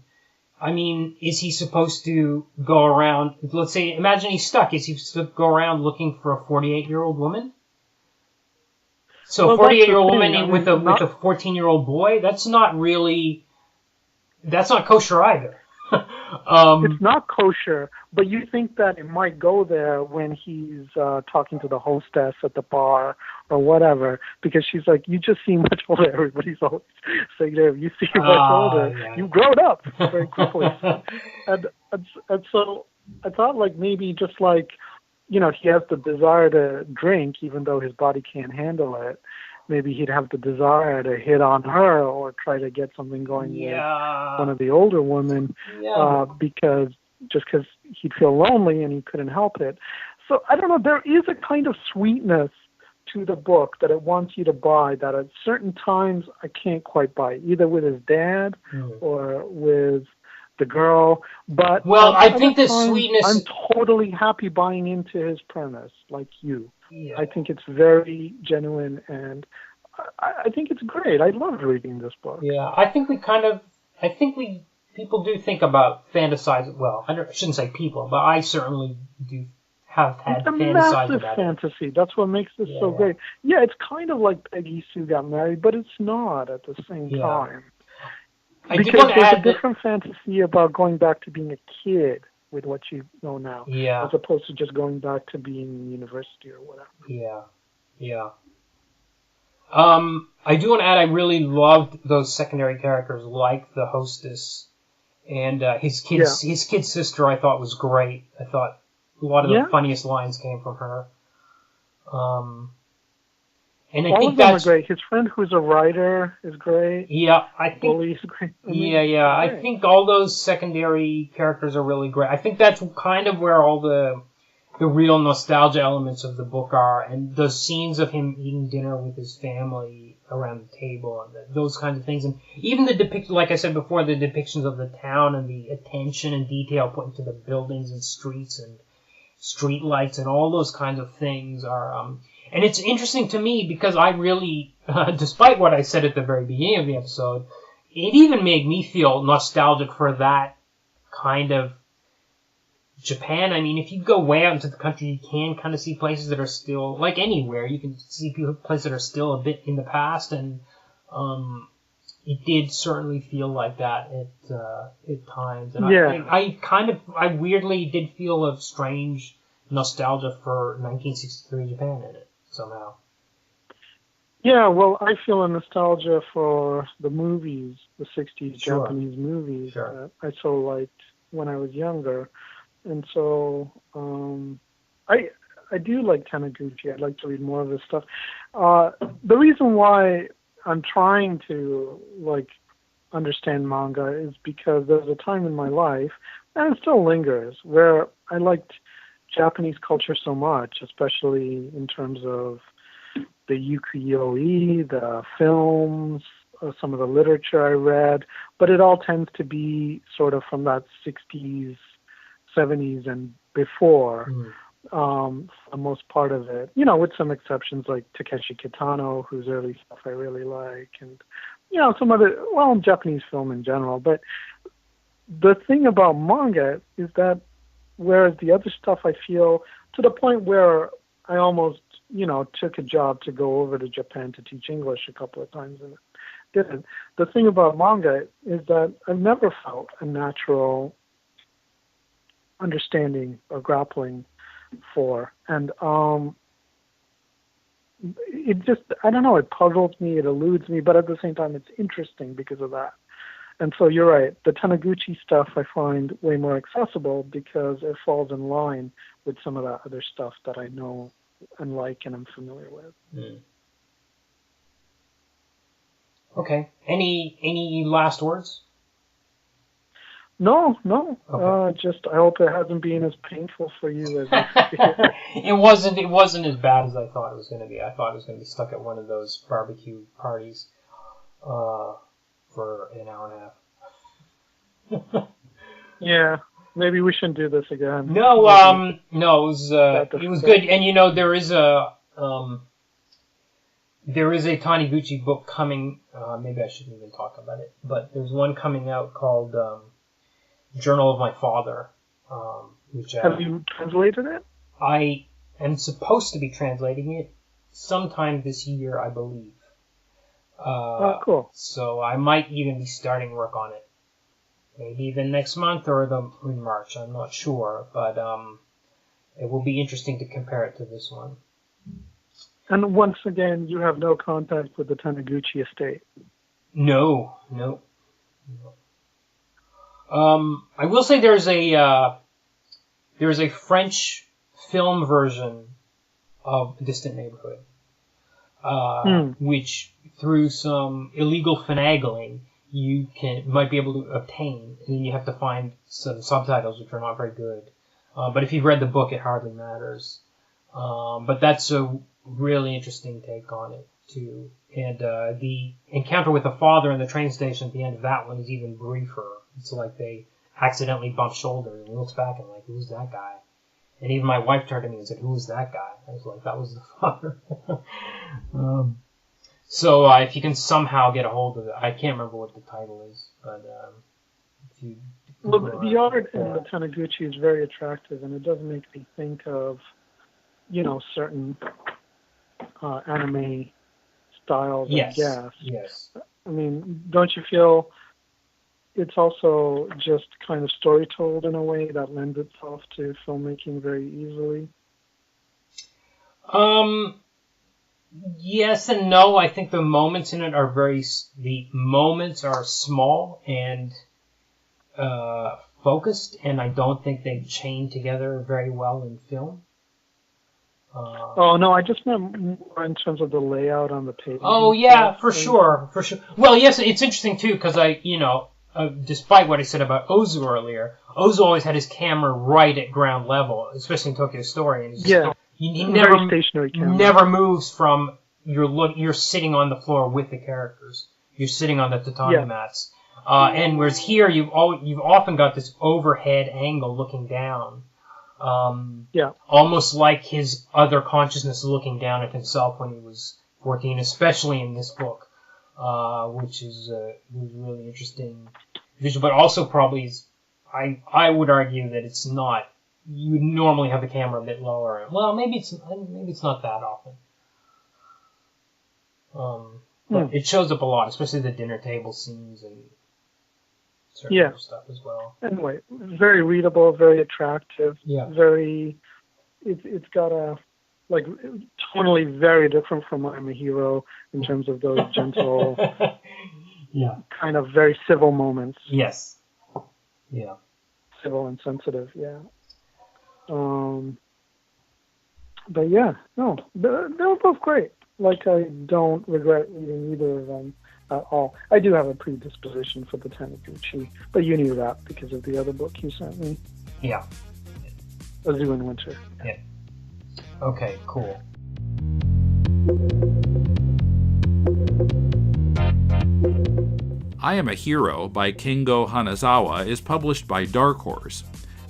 I mean, is he supposed to go around, let's say, imagine he's stuck. Is he supposed to go around looking for a 48-year-old woman? So a 48-year-old woman with a 14-year-old boy? That's not kosher either. It's not kosher, but you think that it might go there when he's talking to the hostess at the bar or whatever, because she's like, you just seem much older. Everybody's always saying, you seem much older. Yeah. You've grown up very quickly. and so I thought like maybe just like, he has the desire to drink even though his body can't handle it. Maybe he'd have the desire to hit on her or try to get something going with one of the older women because he'd feel lonely and he couldn't help it. So I don't know, there is a kind of sweetness to the book that it wants you to buy that at certain times I can't quite buy, either with his dad or with the girl. But I think the sweetness... I'm totally happy buying into his premise, like you. Yeah. I think it's very genuine, and I think it's great. I loved reading this book. Yeah, I think people do think about fantasize. Well, I shouldn't say people, but I certainly do have had fantasized about it. Fantasy. That's what makes this so great. Yeah, it's kind of like Peggy Sue Got Married, but it's not at the same time. Because there's a different fantasy about going back to being a kid with what you know now, as opposed to just going back to being in university or whatever. Yeah. I do want to add, I really loved those secondary characters, like the hostess and his kid's sister. I thought was great. I thought a lot of the funniest lines came from her. And I all think of them are great. His friend, who's a writer, is great. Yeah, I think. Bully's great. I think all those secondary characters are really great. I think that's kind of where all the real nostalgia elements of the book are, and those scenes of him eating dinner with his family around the table, and those kinds of things, and even the depiction, like I said before, the depictions of the town and the attention and detail put into the buildings and streets and street lights and all those kinds of things are. And it's interesting to me because I really, despite what I said at the very beginning of the episode, it even made me feel nostalgic for that kind of Japan. I mean, if you go way out into the country, you can kind of see places that are still, like anywhere, you can see places that are still a bit in the past. And, it did certainly feel like that at times. And Yeah. I weirdly did feel a strange nostalgia for 1963 Japan in it somehow. Yeah, well, I feel a nostalgia for the movies, the 60s Sure. Japanese movies Sure. that I so liked when I was younger. And so I do like Taniguchi. I'd like to read more of his stuff. The reason why I'm trying to understand manga is because there's a time in my life, and it still lingers, where I liked Japanese culture so much, especially in terms of the ukiyo-e, the films, some of the literature I read, but it all tends to be sort of from that 60s, 70s, and before, for the most part of it, with some exceptions like Takeshi Kitano, whose early stuff I really like, and, some other, Japanese film in general. But the thing about manga is that whereas the other stuff I feel, to the point where I almost took a job to go over to Japan to teach English a couple of times and didn't. The thing about manga is that I've never felt a natural understanding or grappling for. And it just, I don't know, it puzzles me, it eludes me, but at the same time it's interesting because of that. And so you're right, the Taniguchi stuff I find way more accessible because it falls in line with some of that other stuff that I know and like and I'm familiar with. Okay. Any last words? No. Okay. Just I hope it hasn't been as painful for you as It wasn't as bad as I thought it was going to be. I thought it was going to be stuck at one of those barbecue parties for an hour and a half. Yeah. Maybe we shouldn't do this again. No, it was good. And there is a Taniguchi book coming. Maybe I shouldn't even talk about it, but there's one coming out called Journal of My Father. Which have you translated it? I am supposed to be translating it sometime this year, I believe. Cool. So I might even be starting work on it. Maybe even next month or in March. I'm not sure, but it will be interesting to compare it to this one. And once again, you have no contact with the Taniguchi estate. No. I will say there's a French film version of Distant Neighborhood, which through some illegal finagling you might be able to obtain, and then you have to find some subtitles which are not very good. But if you've read the book, it hardly matters. But that's a really interesting take on it too. And the encounter with the father in the train station at the end of that one is even briefer. It's like they accidentally bump shoulders, and he looks back and like, who's that guy? And even my wife turned to me and said, who's that guy? I was like, that was the father. So if you can somehow get a hold of it, I can't remember what the title is, but if you... Well, the art in the Taniguchi is very attractive, and it does make me think of, certain anime styles, I guess. Yes. I mean, don't you feel it's also just kind of story told in a way that lends itself to filmmaking very easily? Yes and no. I think the moments in it are small and focused, and I don't think they chain together very well in film. No, I just meant more in terms of the layout on the page. Oh yeah, for sure. Well, yes, it's interesting too because despite what I said about Ozu earlier, Ozu always had his camera right at ground level, especially in Tokyo Story, and he never moves from you're sitting on the floor with the characters. You're sitting on the tatami mats. And whereas here you've often got this overhead angle looking down. Almost like his other consciousness looking down at himself when he was 14, especially in this book, which is was really interesting visual, but also probably I would argue that it's not. You would normally have the camera a bit lower. Well, maybe it's not that often. But it shows up a lot, especially the dinner table scenes and certain other stuff as well. Anyway, very readable, very attractive. Yeah. Very. It's got a tonally very different from I'm a Hero in terms of those gentle, kind of very civil moments. Yes. Yeah. Civil and sensitive. Yeah. But yeah, no, they're both great. Like, I don't regret reading either of them at all. I do have a predisposition for the Taniguchi, but you knew that because of the other book you sent me. Yeah. A Zoo in Winter. Yeah. Okay, cool. I Am a Hero by Kengo Hanazawa is published by Dark Horse.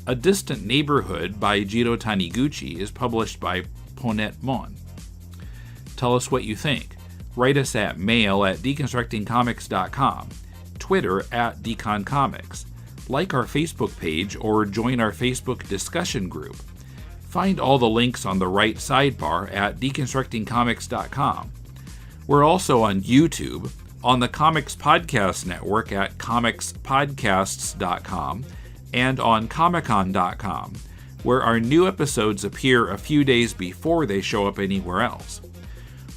A Distant Neighborhood by Jiro Taniguchi is published by Ponette Mon. Tell us what you think. Write us at mail@deconstructingcomics.com, Twitter @deconcomics, like our Facebook page or join our Facebook discussion group. Find all the links on the right sidebar at deconstructingcomics.com. We're also on YouTube, on the Comics Podcast Network at comicspodcasts.com, and on comicon.com, where our new episodes appear a few days before they show up anywhere else.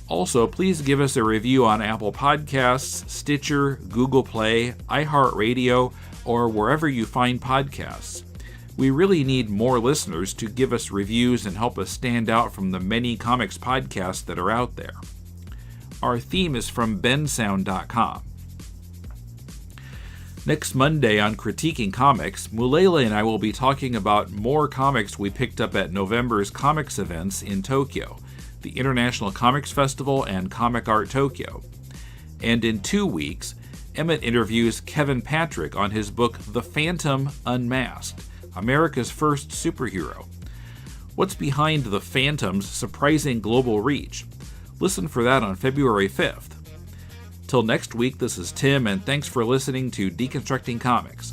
Also, please give us a review on Apple Podcasts, Stitcher, Google Play, iHeartRadio, or wherever you find podcasts. We really need more listeners to give us reviews and help us stand out from the many comics podcasts that are out there. Our theme is from bensound.com. Next Monday on Critiquing Comics, Mulele and I will be talking about more comics we picked up at November's comics events in Tokyo, the International Comics Festival and Comic Art Tokyo. And in 2 weeks, Emmett interviews Kevin Patrick on his book The Phantom Unmasked, America's First Superhero. What's behind the Phantom's surprising global reach? Listen for that on February 5th. Till next week, this is Tim, and thanks for listening to Deconstructing Comics.